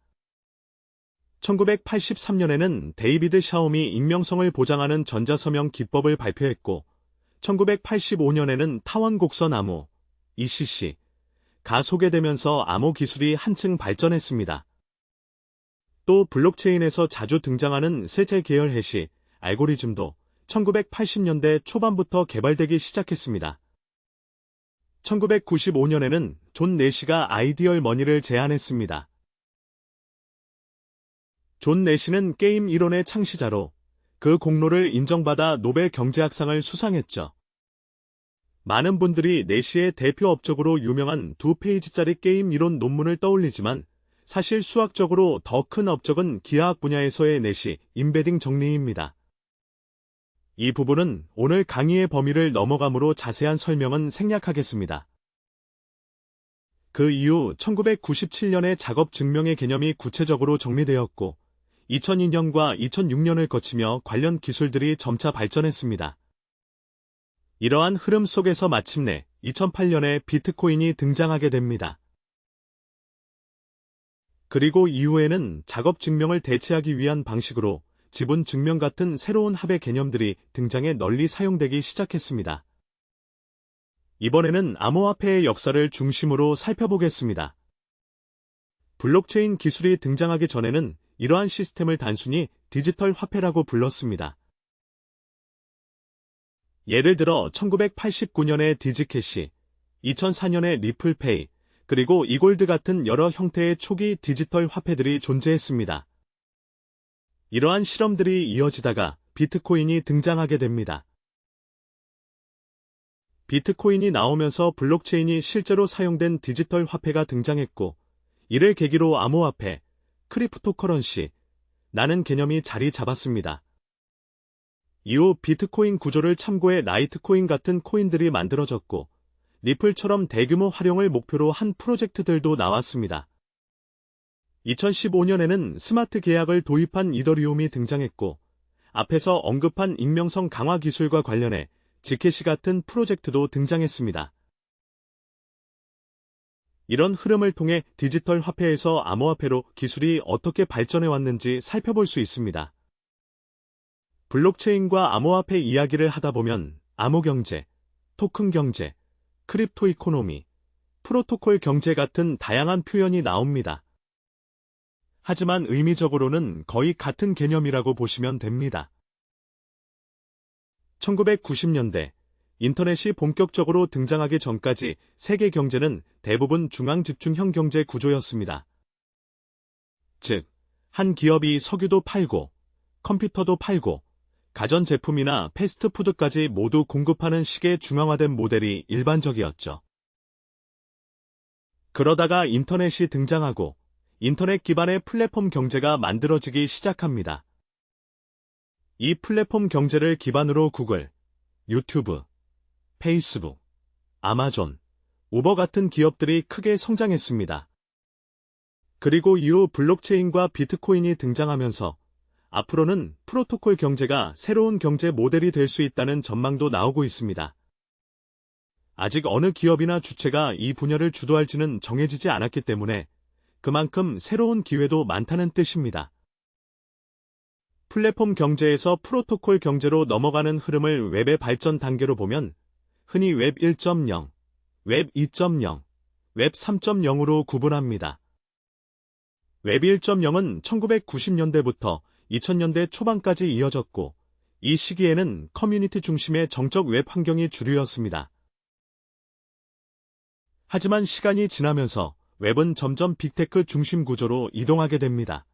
1983년에는 데이비드 샤옴이 익명성을 보장하는 전자서명 기법을 발표했고 1985년에는 타원 곡선 암호, ECC가 소개되면서 암호 기술이 한층 발전했습니다. 또 블록체인에서 자주 등장하는 셋째 계열 해시, 알고리즘도 1980년대 초반부터 개발되기 시작했습니다. 1995년에는 존 내시가 아이디얼 머니를 제안했습니다. 존 내시는 게임 이론의 창시자로 그 공로를 인정받아 노벨 경제학상을 수상했죠. 많은 분들이 내시의 대표 업적으로 유명한 2페이지짜리 게임 이론 논문을 떠올리지만 사실 수학적으로 더 큰 업적은 기하학 분야에서의 내시, 임베딩 정리입니다. 이 부분은 오늘 강의의 범위를 넘어가므로 자세한 설명은 생략하겠습니다. 그 이후 1997년에 작업 증명의 개념이 구체적으로 정리되었고 2002년과 2006년을 거치며 관련 기술들이 점차 발전했습니다. 이러한 흐름 속에서 마침내 2008년에 비트코인이 등장하게 됩니다. 그리고 이후에는 작업 증명을 대체하기 위한 방식으로 지분 증명 같은 새로운 합의 개념들이 등장해 널리 사용되기 시작했습니다. 이번에는 암호화폐의 역사를 중심으로 살펴보겠습니다. 블록체인 기술이 등장하기 전에는 이러한 시스템을 단순히 디지털 화폐라고 불렀습니다. 예를 들어 1989년의 디지캐시, 2004년의 리플페이, 그리고 이골드 같은 여러 형태의 초기 디지털 화폐들이 존재했습니다. 이러한 실험들이 이어지다가 비트코인이 등장하게 됩니다. 비트코인이 나오면서 블록체인이 실제로 사용된 디지털 화폐가 등장했고 이를 계기로 암호화폐, 크립토커런시, 라는 개념이 자리 잡았습니다. 이후 비트코인 구조를 참고해 라이트코인 같은 코인들이 만들어졌고 리플처럼 대규모 활용을 목표로 한 프로젝트들도 나왔습니다. 2015년에는 스마트 계약을 도입한 이더리움이 등장했고 앞에서 언급한 익명성 강화 기술과 관련해 지캐시 같은 프로젝트도 등장했습니다. 이런 흐름을 통해 디지털 화폐에서 암호화폐로 기술이 어떻게 발전해 왔는지 살펴볼 수 있습니다. 블록체인과 암호화폐 이야기를 하다 보면 암호경제, 토큰경제, 크립토 이코노미, 프로토콜 경제 같은 다양한 표현이 나옵니다. 하지만 의미적으로는 거의 같은 개념이라고 보시면 됩니다. 1990년대 인터넷이 본격적으로 등장하기 전까지 세계 경제는 대부분 중앙집중형 경제 구조였습니다. 즉, 한 기업이 석유도 팔고, 컴퓨터도 팔고, 가전제품이나 패스트푸드까지 모두 공급하는 식의 중앙화된 모델이 일반적이었죠. 그러다가 인터넷이 등장하고 인터넷 기반의 플랫폼 경제가 만들어지기 시작합니다. 이 플랫폼 경제를 기반으로 구글, 유튜브, 페이스북, 아마존, 우버 같은 기업들이 크게 성장했습니다. 그리고 이후 블록체인과 비트코인이 등장하면서 앞으로는 프로토콜 경제가 새로운 경제 모델이 될 수 있다는 전망도 나오고 있습니다. 아직 어느 기업이나 주체가 이 분야를 주도할지는 정해지지 않았기 때문에 그만큼 새로운 기회도 많다는 뜻입니다. 플랫폼 경제에서 프로토콜 경제로 넘어가는 흐름을 웹의 발전 단계로 보면 흔히 웹 1.0, 웹 2.0, 웹 3.0으로 구분합니다. 웹 1.0은 1990년대부터 2000년대 초반까지 이어졌고 이 시기에는 커뮤니티 중심의 정적 웹 환경이 주류였습니다. 하지만 시간이 지나면서 웹은 점점 빅테크 중심 구조로 이동하게 됩니다.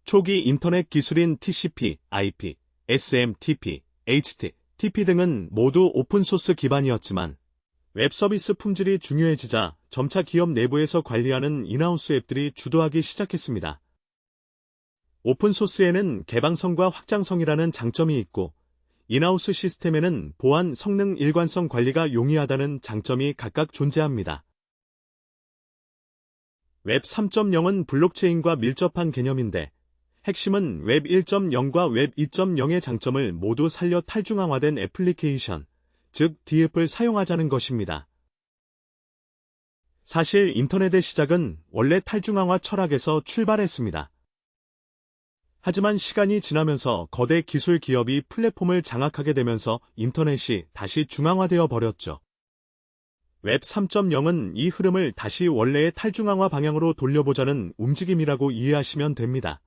초기 인터넷 기술인 TCP, IP, SMTP, HTTP 등은 모두 오픈소스 기반이었지만 웹 서비스 품질이 중요해지자 점차 기업 내부에서 관리하는 인하우스 앱들이 주도하기 시작했습니다. 오픈소스에는 개방성과 확장성이라는 장점이 있고 인하우스 시스템에는 보안, 성능, 일관성 관리가 용이하다는 장점이 각각 존재합니다. 웹 3.0은 블록체인과 밀접한 개념인데 핵심은 웹 1.0과 웹 2.0의 장점을 모두 살려 탈중앙화된 애플리케이션, 즉 DF를 사용하자는 것입니다. 사실 인터넷의 시작은 원래 탈중앙화 철학에서 출발했습니다. 하지만 시간이 지나면서 거대 기술 기업이 플랫폼을 장악하게 되면서 인터넷이 다시 중앙화되어 버렸죠. 웹 3.0은 이 흐름을 다시 원래의 탈중앙화 방향으로 돌려보자는 움직임이라고 이해하시면 됩니다.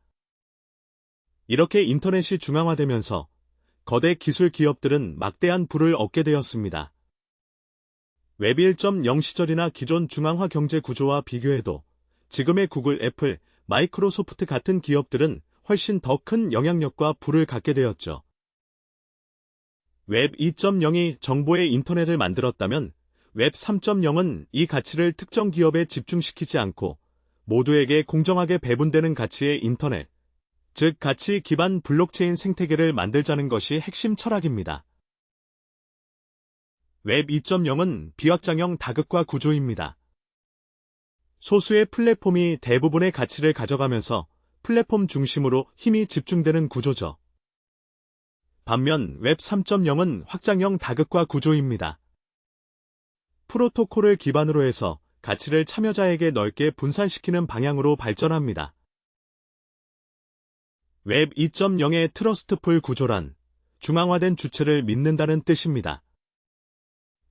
이렇게 인터넷이 중앙화되면서 거대 기술 기업들은 막대한 부를 얻게 되었습니다. 웹 1.0 시절이나 기존 중앙화 경제 구조와 비교해도 지금의 구글, 애플, 마이크로소프트 같은 기업들은 훨씬 더 큰 영향력과 부를 갖게 되었죠. 웹 2.0이 정보의 인터넷을 만들었다면 웹 3.0은 이 가치를 특정 기업에 집중시키지 않고 모두에게 공정하게 배분되는 가치의 인터넷, 즉 가치 기반 블록체인 생태계를 만들자는 것이 핵심 철학입니다. 웹 2.0은 비확장형 다극화 구조입니다. 소수의 플랫폼이 대부분의 가치를 가져가면서 플랫폼 중심으로 힘이 집중되는 구조죠. 반면 웹 3.0은 확장형 다극화 구조입니다. 프로토콜을 기반으로 해서 가치를 참여자에게 넓게 분산시키는 방향으로 발전합니다. 웹 2.0의 트러스트풀 구조란 중앙화된 주체를 믿는다는 뜻입니다.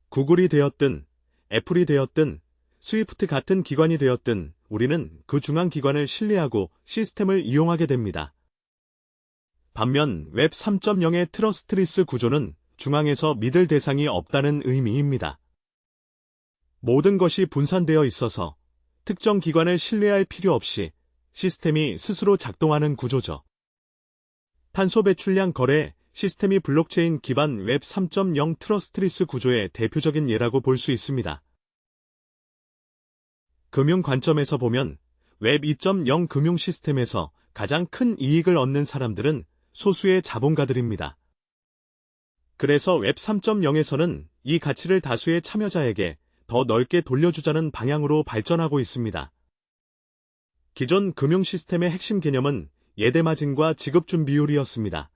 구글이 되었든 애플이 되었든 스위프트 같은 기관이 되었든 우리는 그 중앙 기관을 신뢰하고 시스템을 이용하게 됩니다. 반면 웹 3.0의 트러스트리스 구조는 중앙에서 믿을 대상이 없다는 의미입니다. 모든 것이 분산되어 있어서 특정 기관을 신뢰할 필요 없이 시스템이 스스로 작동하는 구조죠. 탄소 배출량 거래 시스템이 블록체인 기반 웹 3.0 트러스트리스 구조의 대표적인 예라고 볼 수 있습니다. 금융 관점에서 보면 웹 2.0 금융 시스템에서 가장 큰 이익을 얻는 사람들은 소수의 자본가들입니다. 그래서 웹 3.0에서는 이 가치를 다수의 참여자에게 더 넓게 돌려주자는 방향으로 발전하고 있습니다. 기존 금융 시스템의 핵심 개념은 예대마진과 지급준비율이었습니다.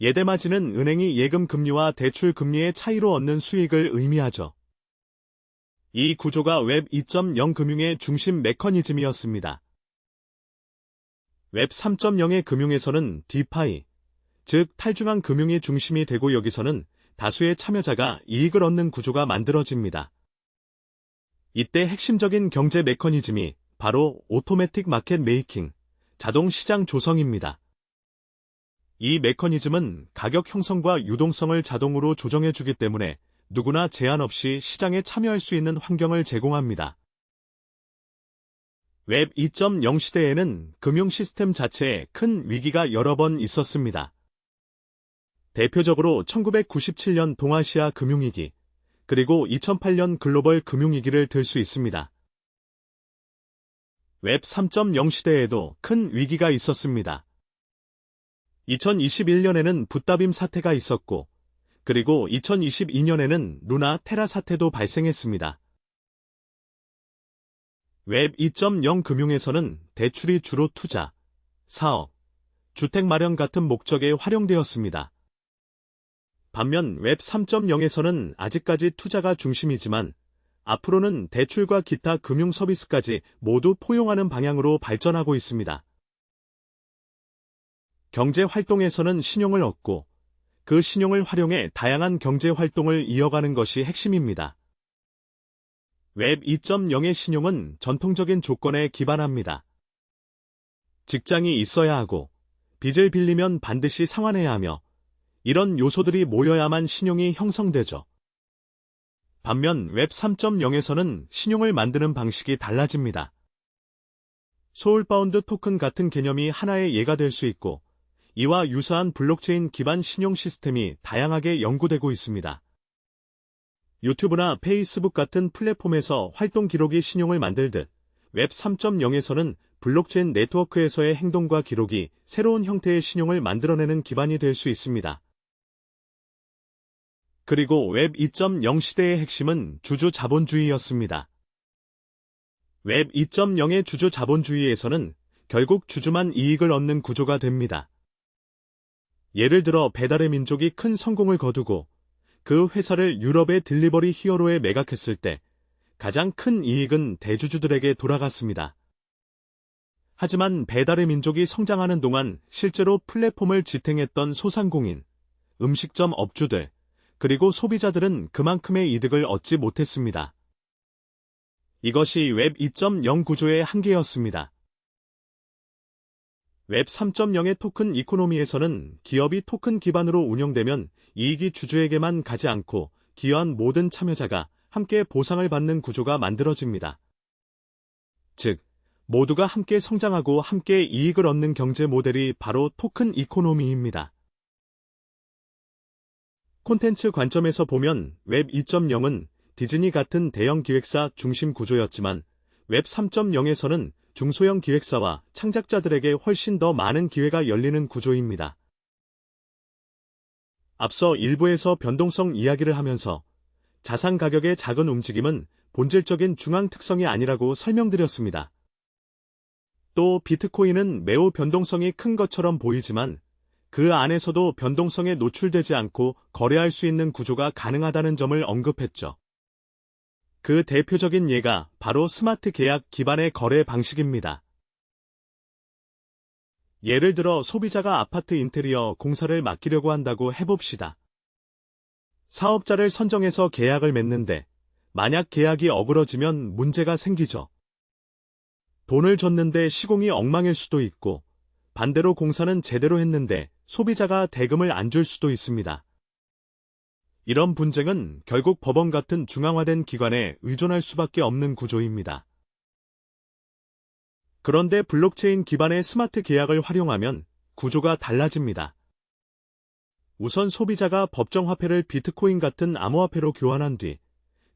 예대마진은 은행이 예금 금리와 대출 금리의 차이로 얻는 수익을 의미하죠. 이 구조가 웹 2.0 금융의 중심 메커니즘이었습니다. 웹 3.0의 금융에서는 디파이, 즉 탈중앙 금융이 중심이 되고 여기서는 다수의 참여자가 이익을 얻는 구조가 만들어집니다. 이때 핵심적인 경제 메커니즘이 바로 오토매틱 마켓 메이킹, 자동 시장 조성입니다. 이 메커니즘은 가격 형성과 유동성을 자동으로 조정해주기 때문에 누구나 제한 없이 시장에 참여할 수 있는 환경을 제공합니다. 웹 2.0 시대에는 금융 시스템 자체에 큰 위기가 여러 번 있었습니다. 대표적으로 1997년 동아시아 금융위기, 그리고 2008년 글로벌 금융위기를 들 수 있습니다. 웹 3.0 시대에도 큰 위기가 있었습니다. 2021년에는 붓다빔 사태가 있었고, 그리고 2022년에는 루나 테라 사태도 발생했습니다. 웹 2.0 금융에서는 대출이 주로 투자, 사업, 주택 마련 같은 목적에 활용되었습니다. 반면 웹 3.0에서는 아직까지 투자가 중심이지만 앞으로는 대출과 기타 금융 서비스까지 모두 포용하는 방향으로 발전하고 있습니다. 경제 활동에서는 신용을 얻고 그 신용을 활용해 다양한 경제 활동을 이어가는 것이 핵심입니다. 웹 2.0의 신용은 전통적인 조건에 기반합니다. 직장이 있어야 하고 빚을 빌리면 반드시 상환해야 하며 이런 요소들이 모여야만 신용이 형성되죠. 반면 웹 3.0에서는 신용을 만드는 방식이 달라집니다. 소울바운드 토큰 같은 개념이 하나의 예가 될 수 있고, 이와 유사한 블록체인 기반 신용 시스템이 다양하게 연구되고 있습니다. 유튜브나 페이스북 같은 플랫폼에서 활동 기록이 신용을 만들듯 웹 3.0에서는 블록체인 네트워크에서의 행동과 기록이 새로운 형태의 신용을 만들어내는 기반이 될 수 있습니다. 그리고 웹 2.0 시대의 핵심은 주주 자본주의였습니다. 웹 2.0의 주주 자본주의에서는 결국 주주만 이익을 얻는 구조가 됩니다. 예를 들어 배달의 민족이 큰 성공을 거두고 그 회사를 유럽의 딜리버리 히어로에 매각했을 때 가장 큰 이익은 대주주들에게 돌아갔습니다. 하지만 배달의 민족이 성장하는 동안 실제로 플랫폼을 지탱했던 소상공인, 음식점 업주들, 그리고 소비자들은 그만큼의 이득을 얻지 못했습니다. 이것이 웹 2.0 구조의 한계였습니다. 웹 3.0의 토큰 이코노미에서는 기업이 토큰 기반으로 운영되면 이익이 주주에게만 가지 않고 기여한 모든 참여자가 함께 보상을 받는 구조가 만들어집니다. 즉, 모두가 함께 성장하고 함께 이익을 얻는 경제 모델이 바로 토큰 이코노미입니다. 콘텐츠 관점에서 보면 웹 2.0은 디즈니 같은 대형 기획사 중심 구조였지만 웹 3.0에서는 중소형 기획사와 창작자들에게 훨씬 더 많은 기회가 열리는 구조입니다. 앞서 일부에서 변동성 이야기를 하면서 자산 가격의 작은 움직임은 본질적인 중앙 특성이 아니라고 설명드렸습니다. 또 비트코인은 매우 변동성이 큰 것처럼 보이지만 그 안에서도 변동성에 노출되지 않고 거래할 수 있는 구조가 가능하다는 점을 언급했죠. 그 대표적인 예가 바로 스마트 계약 기반의 거래 방식입니다. 예를 들어 소비자가 아파트 인테리어 공사를 맡기려고 한다고 해봅시다. 사업자를 선정해서 계약을 맺는데 만약 계약이 어그러지면 문제가 생기죠. 돈을 줬는데 시공이 엉망일 수도 있고 반대로 공사는 제대로 했는데 소비자가 대금을 안 줄 수도 있습니다. 이런 분쟁은 결국 법원 같은 중앙화된 기관에 의존할 수밖에 없는 구조입니다. 그런데 블록체인 기반의 스마트 계약을 활용하면 구조가 달라집니다. 우선 소비자가 법정 화폐를 비트코인 같은 암호화폐로 교환한 뒤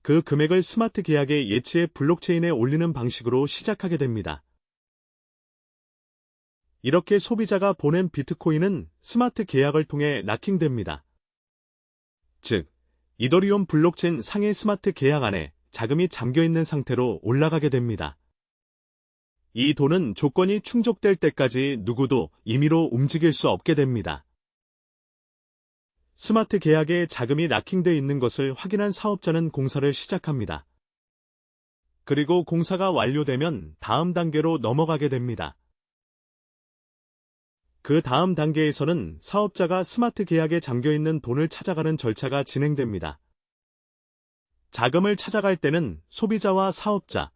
그 금액을 스마트 계약의 예치에 블록체인에 올리는 방식으로 시작하게 됩니다. 이렇게 소비자가 보낸 비트코인은 스마트 계약을 통해 락킹됩니다. 즉, 이더리움 블록체인 상의 스마트 계약 안에 자금이 잠겨있는 상태로 올라가게 됩니다. 이 돈은 조건이 충족될 때까지 누구도 임의로 움직일 수 없게 됩니다. 스마트 계약에 자금이 락킹돼 있는 것을 확인한 사업자는 공사를 시작합니다. 그리고 공사가 완료되면 다음 단계로 넘어가게 됩니다. 그 다음 단계에서는 사업자가 스마트 계약에 잠겨있는 돈을 찾아가는 절차가 진행됩니다. 자금을 찾아갈 때는 소비자와 사업자,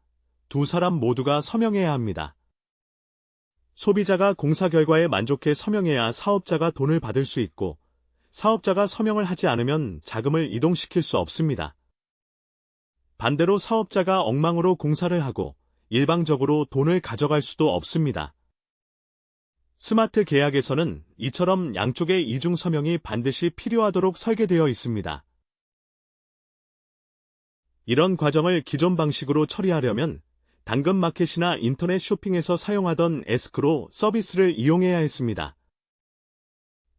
두 사람 모두가 서명해야 합니다. 소비자가 공사 결과에 만족해 서명해야 사업자가 돈을 받을 수 있고, 사업자가 서명을 하지 않으면 자금을 이동시킬 수 없습니다. 반대로 사업자가 엉망으로 공사를 하고 일방적으로 돈을 가져갈 수도 없습니다. 스마트 계약에서는 이처럼 양쪽의 이중 서명이 반드시 필요하도록 설계되어 있습니다. 이런 과정을 기존 방식으로 처리하려면 당근마켓이나 인터넷 쇼핑에서 사용하던 에스크로 서비스를 이용해야 했습니다.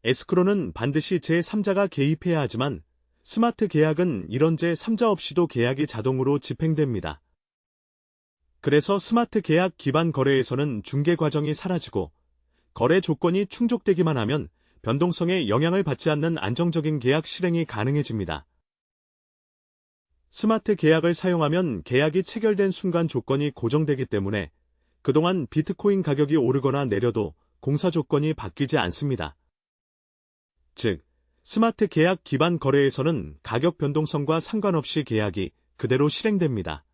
에스크로는 반드시 제3자가 개입해야 하지만 스마트 계약은 이런 제3자 없이도 계약이 자동으로 집행됩니다. 그래서 스마트 계약 기반 거래에서는 중개 과정이 사라지고 거래 조건이 충족되기만 하면 변동성에 영향을 받지 않는 안정적인 계약 실행이 가능해집니다. 스마트 계약을 사용하면 계약이 체결된 순간 조건이 고정되기 때문에 그동안 비트코인 가격이 오르거나 내려도 공사 조건이 바뀌지 않습니다. 즉, 스마트 계약 기반 거래에서는 가격 변동성과 상관없이 계약이 그대로 실행됩니다.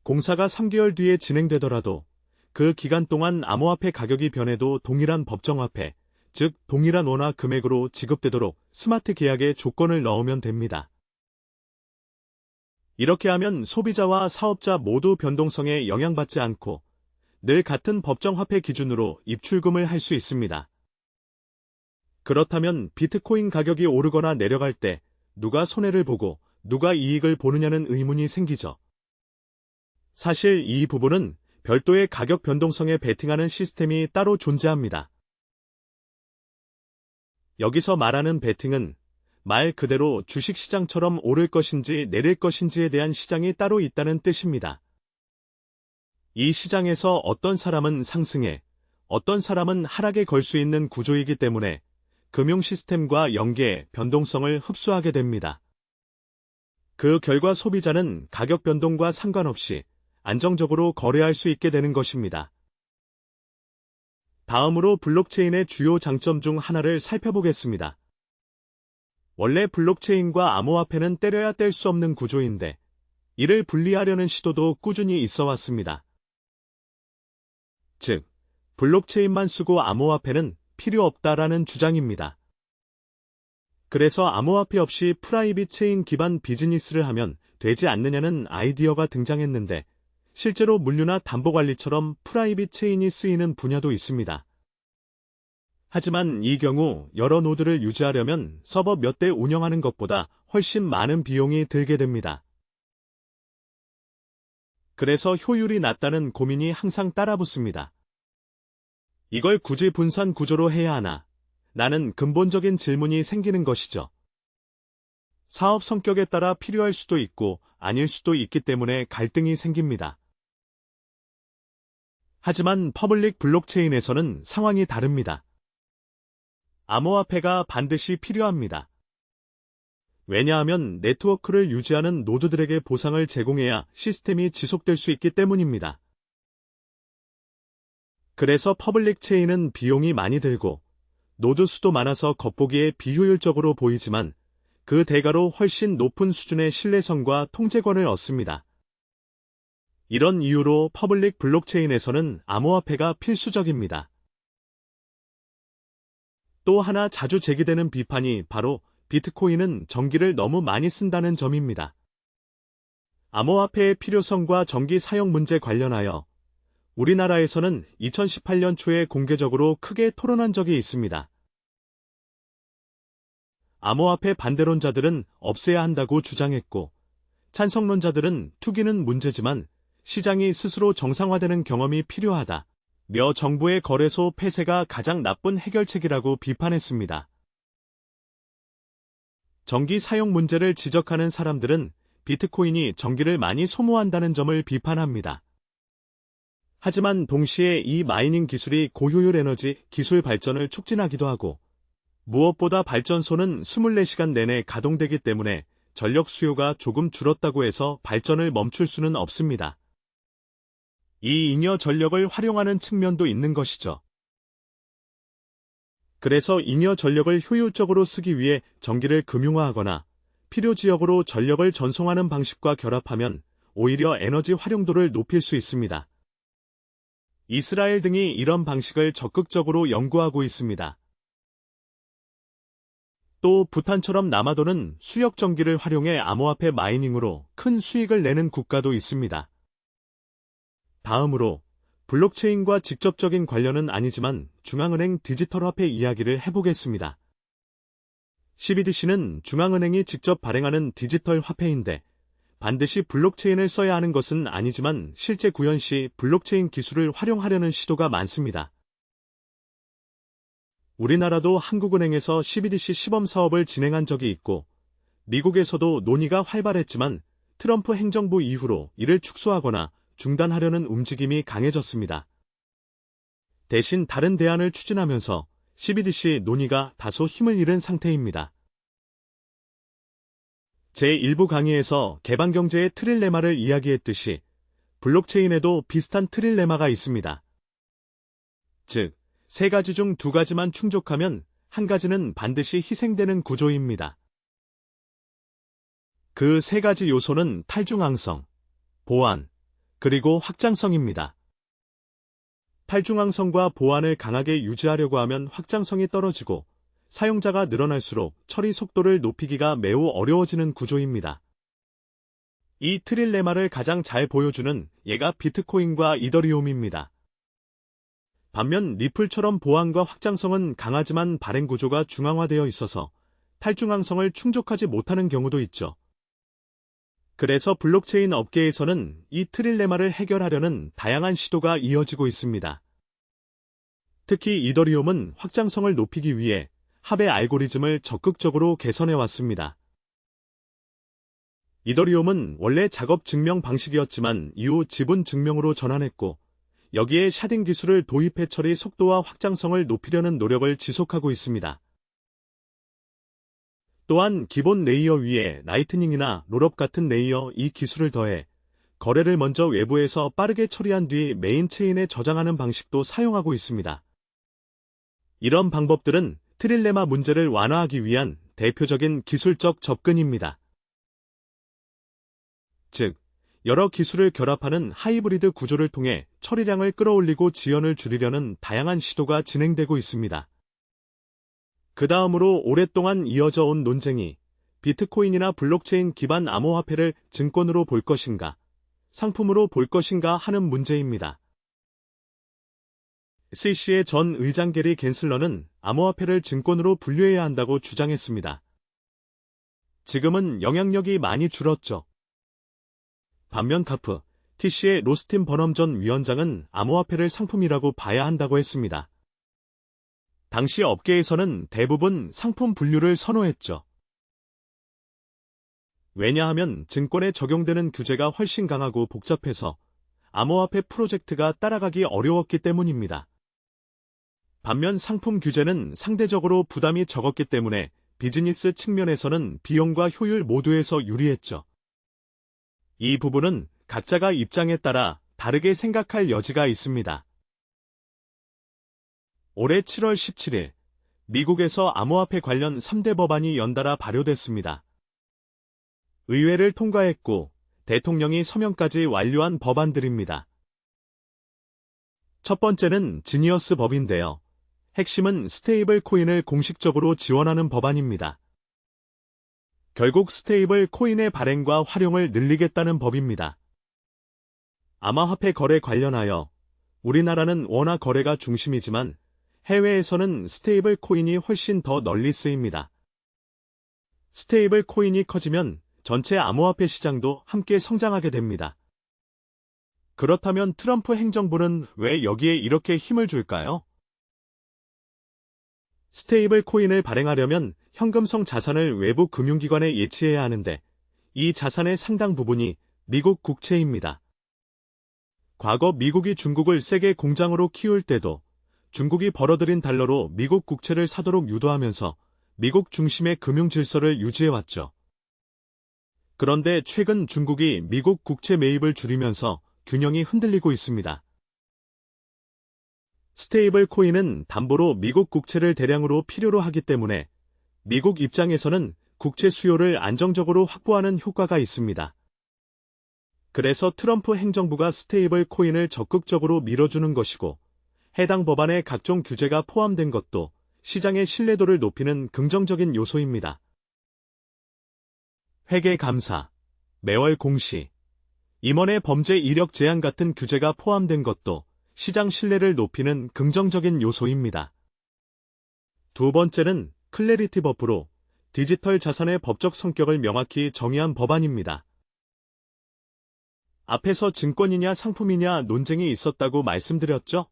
공사가 3개월 뒤에 진행되더라도 그 기간 동안 암호화폐 가격이 변해도 동일한 법정화폐, 즉 동일한 원화 금액으로 지급되도록 스마트 계약에 조건을 넣으면 됩니다. 이렇게 하면 소비자와 사업자 모두 변동성에 영향받지 않고 늘 같은 법정 화폐 기준으로 입출금을 할 수 있습니다. 그렇다면 비트코인 가격이 오르거나 내려갈 때 누가 손해를 보고 누가 이익을 보느냐는 의문이 생기죠. 사실 이 부분은 별도의 가격 변동성에 베팅하는 시스템이 따로 존재합니다. 여기서 말하는 베팅은 말 그대로 주식시장처럼 오를 것인지 내릴 것인지에 대한 시장이 따로 있다는 뜻입니다. 이 시장에서 어떤 사람은 상승에, 어떤 사람은 하락에 걸 수 있는 구조이기 때문에 금융 시스템과 연계의 변동성을 흡수하게 됩니다. 그 결과 소비자는 가격 변동과 상관없이 안정적으로 거래할 수 있게 되는 것입니다. 다음으로 블록체인의 주요 장점 중 하나를 살펴보겠습니다. 원래 블록체인과 암호화폐는 때려야 뗄 수 없는 구조인데 이를 분리하려는 시도도 꾸준히 있어 왔습니다. 즉, 블록체인만 쓰고 암호화폐는 필요 없다라는 주장입니다. 그래서 암호화폐 없이 프라이빗 체인 기반 비즈니스를 하면 되지 않느냐는 아이디어가 등장했는데 실제로 물류나 담보관리처럼 프라이빗 체인이 쓰이는 분야도 있습니다. 하지만 이 경우 여러 노드를 유지하려면 서버 몇 대 운영하는 것보다 훨씬 많은 비용이 들게 됩니다. 그래서 효율이 낮다는 고민이 항상 따라붙습니다. 이걸 굳이 분산 구조로 해야 하나? 라는 근본적인 질문이 생기는 것이죠. 사업 성격에 따라 필요할 수도 있고 아닐 수도 있기 때문에 갈등이 생깁니다. 하지만 퍼블릭 블록체인에서는 상황이 다릅니다. 암호화폐가 반드시 필요합니다. 왜냐하면 네트워크를 유지하는 노드들에게 보상을 제공해야 시스템이 지속될 수 있기 때문입니다. 그래서 퍼블릭 체인은 비용이 많이 들고 노드 수도 많아서 겉보기에 비효율적으로 보이지만 그 대가로 훨씬 높은 수준의 신뢰성과 통제권을 얻습니다. 이런 이유로 퍼블릭 블록체인에서는 암호화폐가 필수적입니다. 또 하나 자주 제기되는 비판이 바로 비트코인은 전기를 너무 많이 쓴다는 점입니다. 암호화폐의 필요성과 전기 사용 문제 관련하여 우리나라에서는 2018년 초에 공개적으로 크게 토론한 적이 있습니다. 암호화폐 반대론자들은 없애야 한다고 주장했고, 찬성론자들은 투기는 문제지만 시장이 스스로 정상화되는 경험이 필요하다. 며 정부의 거래소 폐쇄가 가장 나쁜 해결책이라고 비판했습니다. 전기 사용 문제를 지적하는 사람들은 비트코인이 전기를 많이 소모한다는 점을 비판합니다. 하지만 동시에 이 마이닝 기술이 고효율 에너지 기술 발전을 촉진하기도 하고 무엇보다 발전소는 24시간 내내 가동되기 때문에 전력 수요가 조금 줄었다고 해서 발전을 멈출 수는 없습니다. 이 잉여 전력을 활용하는 측면도 있는 것이죠. 그래서 잉여 전력을 효율적으로 쓰기 위해 전기를 금융화하거나 필요 지역으로 전력을 전송하는 방식과 결합하면 오히려 에너지 활용도를 높일 수 있습니다. 이스라엘 등이 이런 방식을 적극적으로 연구하고 있습니다. 또 부탄처럼 남아도는 수력 전기를 활용해 암호화폐 마이닝으로 큰 수익을 내는 국가도 있습니다. 다음으로 블록체인과 직접적인 관련은 아니지만 중앙은행 디지털 화폐 이야기를 해보겠습니다. CBDC는 중앙은행이 직접 발행하는 디지털 화폐인데 반드시 블록체인을 써야 하는 것은 아니지만 실제 구현 시 블록체인 기술을 활용하려는 시도가 많습니다. 우리나라도 한국은행에서 CBDC 시범 사업을 진행한 적이 있고 미국에서도 논의가 활발했지만 트럼프 행정부 이후로 이를 축소하거나 중단하려는 움직임이 강해졌습니다. 대신 다른 대안을 추진하면서 CBDC 논의가 다소 힘을 잃은 상태입니다. 제1부 강의에서 개방경제의 트릴레마를 이야기했듯이 블록체인에도 비슷한 트릴레마가 있습니다. 즉, 세 가지 중 두 가지만 충족하면 한 가지는 반드시 희생되는 구조입니다. 그 세 가지 요소는 탈중앙성, 보안, 그리고 확장성입니다. 탈중앙성과 보안을 강하게 유지하려고 하면 확장성이 떨어지고 사용자가 늘어날수록 처리 속도를 높이기가 매우 어려워지는 구조입니다. 이 트릴레마를 가장 잘 보여주는 예가 비트코인과 이더리움입니다. 반면 리플처럼 보안과 확장성은 강하지만 발행 구조가 중앙화되어 있어서 탈중앙성을 충족하지 못하는 경우도 있죠. 그래서 블록체인 업계에서는 이 트릴레마를 해결하려는 다양한 시도가 이어지고 있습니다. 특히 이더리움은 확장성을 높이기 위해 합의 알고리즘을 적극적으로 개선해 왔습니다. 이더리움은 원래 작업 증명 방식이었지만 이후 지분 증명으로 전환했고, 여기에 샤딩 기술을 도입해 처리 속도와 확장성을 높이려는 노력을 지속하고 있습니다. 또한 기본 레이어 위에 라이트닝이나 롤업 같은 레이어 이 기술을 더해 거래를 먼저 외부에서 빠르게 처리한 뒤 메인 체인에 저장하는 방식도 사용하고 있습니다. 이런 방법들은 트릴레마 문제를 완화하기 위한 대표적인 기술적 접근입니다. 즉, 여러 기술을 결합하는 하이브리드 구조를 통해 처리량을 끌어올리고 지연을 줄이려는 다양한 시도가 진행되고 있습니다. 그 다음으로 오랫동안 이어져 온 논쟁이 비트코인이나 블록체인 기반 암호화폐를 증권으로 볼 것인가, 상품으로 볼 것인가 하는 문제입니다. SEC의 전 의장 게리 갠슬러는 암호화폐를 증권으로 분류해야 한다고 주장했습니다. 지금은 영향력이 많이 줄었죠. 반면 카프, TC의 로스틴 버넘 전 위원장은 암호화폐를 상품이라고 봐야 한다고 했습니다. 당시 업계에서는 대부분 상품 분류를 선호했죠. 왜냐하면 증권에 적용되는 규제가 훨씬 강하고 복잡해서 암호화폐 프로젝트가 따라가기 어려웠기 때문입니다. 반면 상품 규제는 상대적으로 부담이 적었기 때문에 비즈니스 측면에서는 비용과 효율 모두에서 유리했죠. 이 부분은 각자가 입장에 따라 다르게 생각할 여지가 있습니다. 올해 7월 17일, 미국에서 암호화폐 관련 3대 법안이 연달아 발효됐습니다. 의회를 통과했고 대통령이 서명까지 완료한 법안들입니다. 첫 번째는 지니어스 법인데요. 핵심은 스테이블 코인을 공식적으로 지원하는 법안입니다. 결국 스테이블 코인의 발행과 활용을 늘리겠다는 법입니다. 암호화폐 거래 관련하여 우리나라는 워낙 거래가 중심이지만 해외에서는 스테이블 코인이 훨씬 더 널리 쓰입니다. 스테이블 코인이 커지면 전체 암호화폐 시장도 함께 성장하게 됩니다. 그렇다면 트럼프 행정부는 왜 여기에 이렇게 힘을 줄까요? 스테이블 코인을 발행하려면 현금성 자산을 외부 금융기관에 예치해야 하는데 이 자산의 상당 부분이 미국 국채입니다. 과거 미국이 중국을 세계 공장으로 키울 때도 중국이 벌어들인 달러로 미국 국채를 사도록 유도하면서 미국 중심의 금융 질서를 유지해왔죠. 그런데 최근 중국이 미국 국채 매입을 줄이면서 균형이 흔들리고 있습니다. 스테이블 코인은 담보로 미국 국채를 대량으로 필요로 하기 때문에 미국 입장에서는 국채 수요를 안정적으로 확보하는 효과가 있습니다. 그래서 트럼프 행정부가 스테이블 코인을 적극적으로 밀어주는 것이고 해당 법안에 각종 규제가 포함된 것도 시장의 신뢰도를 높이는 긍정적인 요소입니다. 회계 감사, 매월 공시, 임원의 범죄 이력 제한 같은 규제가 포함된 것도 시장 신뢰를 높이는 긍정적인 요소입니다. 두 번째는 클래리티 버프로 디지털 자산의 법적 성격을 명확히 정의한 법안입니다. 앞에서 증권이냐 상품이냐 논쟁이 있었다고 말씀드렸죠?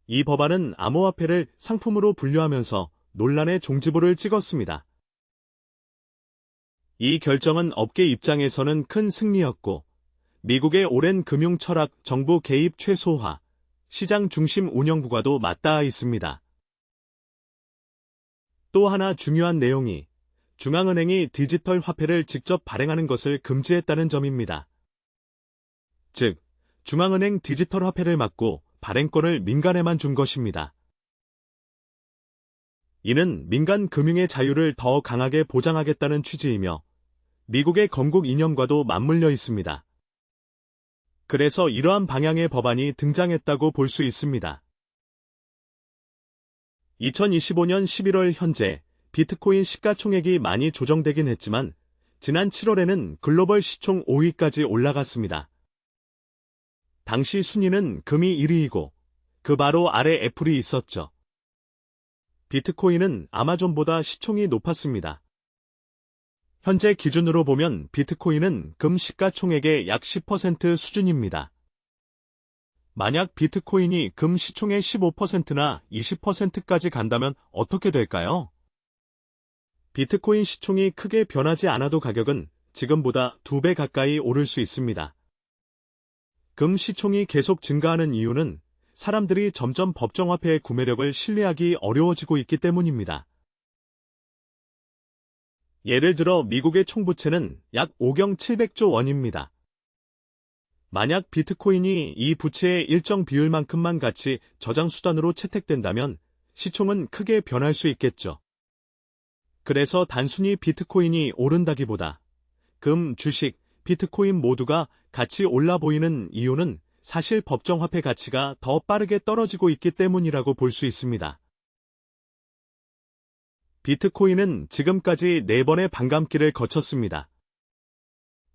이 법안은 암호화폐를 상품으로 분류하면서 논란의 종지부를 찍었습니다. 이 결정은 업계 입장에서는 큰 승리였고 미국의 오랜 금융 철학, 정부 개입 최소화, 시장 중심 운영구가도 맞닿아 있습니다. 또 하나 중요한 내용이 중앙은행이 디지털 화폐를 직접 발행하는 것을 금지했다는 점입니다. 즉, 중앙은행 디지털 화폐를 막고 발행권을 민간에만 준 것입니다. 이는 민간 금융의 자유를 더 강하게 보장하겠다는 취지이며 미국의 건국 이념과도 맞물려 있습니다. 그래서 이러한 방향의 법안이 등장했다고 볼 수 있습니다. 2025년 11월 현재 비트코인 시가총액이 많이 조정되긴 했지만 지난 7월에는 글로벌 시총 5위까지 올라갔습니다. 당시 순위는 금이 1위이고 그 바로 아래 애플이 있었죠. 비트코인은 아마존보다 시총이 높았습니다. 현재 기준으로 보면 비트코인은 금 시가총액의 약 10% 수준입니다. 만약 비트코인이 금 시총의 15%나 20%까지 간다면 어떻게 될까요? 비트코인 시총이 크게 변하지 않아도 가격은 지금보다 2배 가까이 오를 수 있습니다. 금 시총이 계속 증가하는 이유는 사람들이 점점 법정화폐의 구매력을 신뢰하기 어려워지고 있기 때문입니다. 예를 들어 미국의 총부채는 약 5경 700조 원입니다. 만약 비트코인이 이 부채의 일정 비율만큼만 가치 저장 수단으로 채택된다면 시총은 크게 변할 수 있겠죠. 그래서 단순히 비트코인이 오른다기보다 금, 주식, 비트코인 모두가 같이 올라 보이는 이유는 사실 법정화폐 가치가 더 빠르게 떨어지고 있기 때문이라고 볼 수 있습니다. 비트코인은 지금까지 4번의 반감기를 거쳤습니다.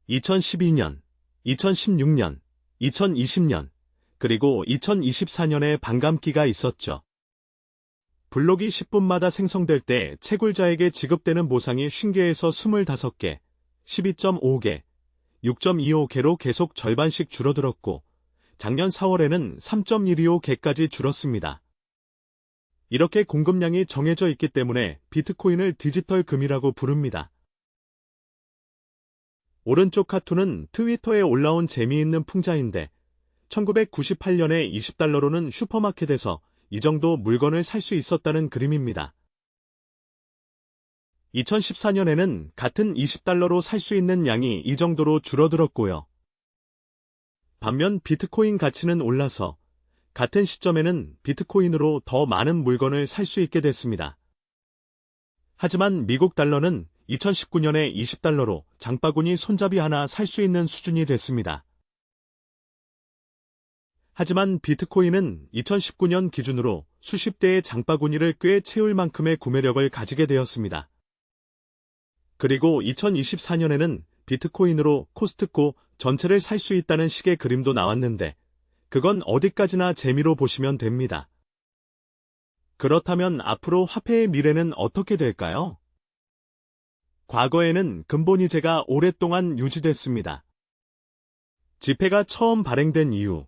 2012년, 2016년, 2020년, 그리고 2024년에 반감기가 있었죠. 블록이 10분마다 생성될 때 채굴자에게 지급되는 보상이 50개에서 25개, 12.5개, 6.25개로 계속 절반씩 줄어들었고 작년 4월에는 3.125개까지 줄었습니다. 이렇게 공급량이 정해져 있기 때문에 비트코인을 디지털 금이라고 부릅니다. 오른쪽 카툰은 트위터에 올라온 재미있는 풍자인데 1998년에 20달러로는 슈퍼마켓에서 이 정도 물건을 살 수 있었다는 그림입니다. 2014년에는 같은 20달러로 살 수 있는 양이 이 정도로 줄어들었고요. 반면 비트코인 가치는 올라서 같은 시점에는 비트코인으로 더 많은 물건을 살 수 있게 됐습니다. 하지만 미국 달러는 2019년에 20달러로 장바구니 손잡이 하나 살 수 있는 수준이 됐습니다. 하지만 비트코인은 2019년 기준으로 수십 대의 장바구니를 꽤 채울 만큼의 구매력을 가지게 되었습니다. 그리고 2024년에는 비트코인으로 코스트코 전체를 살 수 있다는 식의 그림도 나왔는데 그건 어디까지나 재미로 보시면 됩니다. 그렇다면 앞으로 화폐의 미래는 어떻게 될까요? 과거에는 근본이제가 오랫동안 유지됐습니다. 지폐가 처음 발행된 이후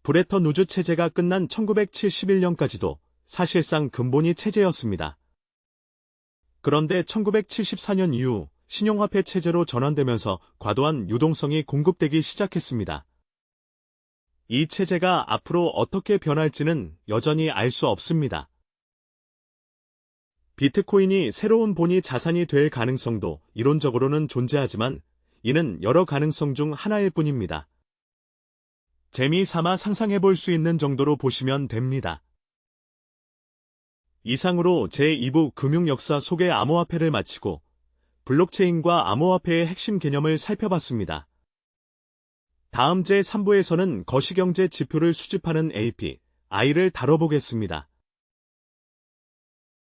브레턴 우즈 체제가 끝난 1971년까지도 사실상 근본이 체제였습니다. 그런데 1974년 이후 신용화폐 체제로 전환되면서 과도한 유동성이 공급되기 시작했습니다. 이 체제가 앞으로 어떻게 변할지는 여전히 알 수 없습니다. 비트코인이 새로운 본위 자산이 될 가능성도 이론적으로는 존재하지만 이는 여러 가능성 중 하나일 뿐입니다. 재미삼아 상상해볼 수 있는 정도로 보시면 됩니다. 이상으로 제2부 금융역사 속의 암호화폐를 마치고 블록체인과 암호화폐의 핵심 개념을 살펴봤습니다. 다음 제3부에서는 거시경제 지표를 수집하는 API를 다뤄보겠습니다.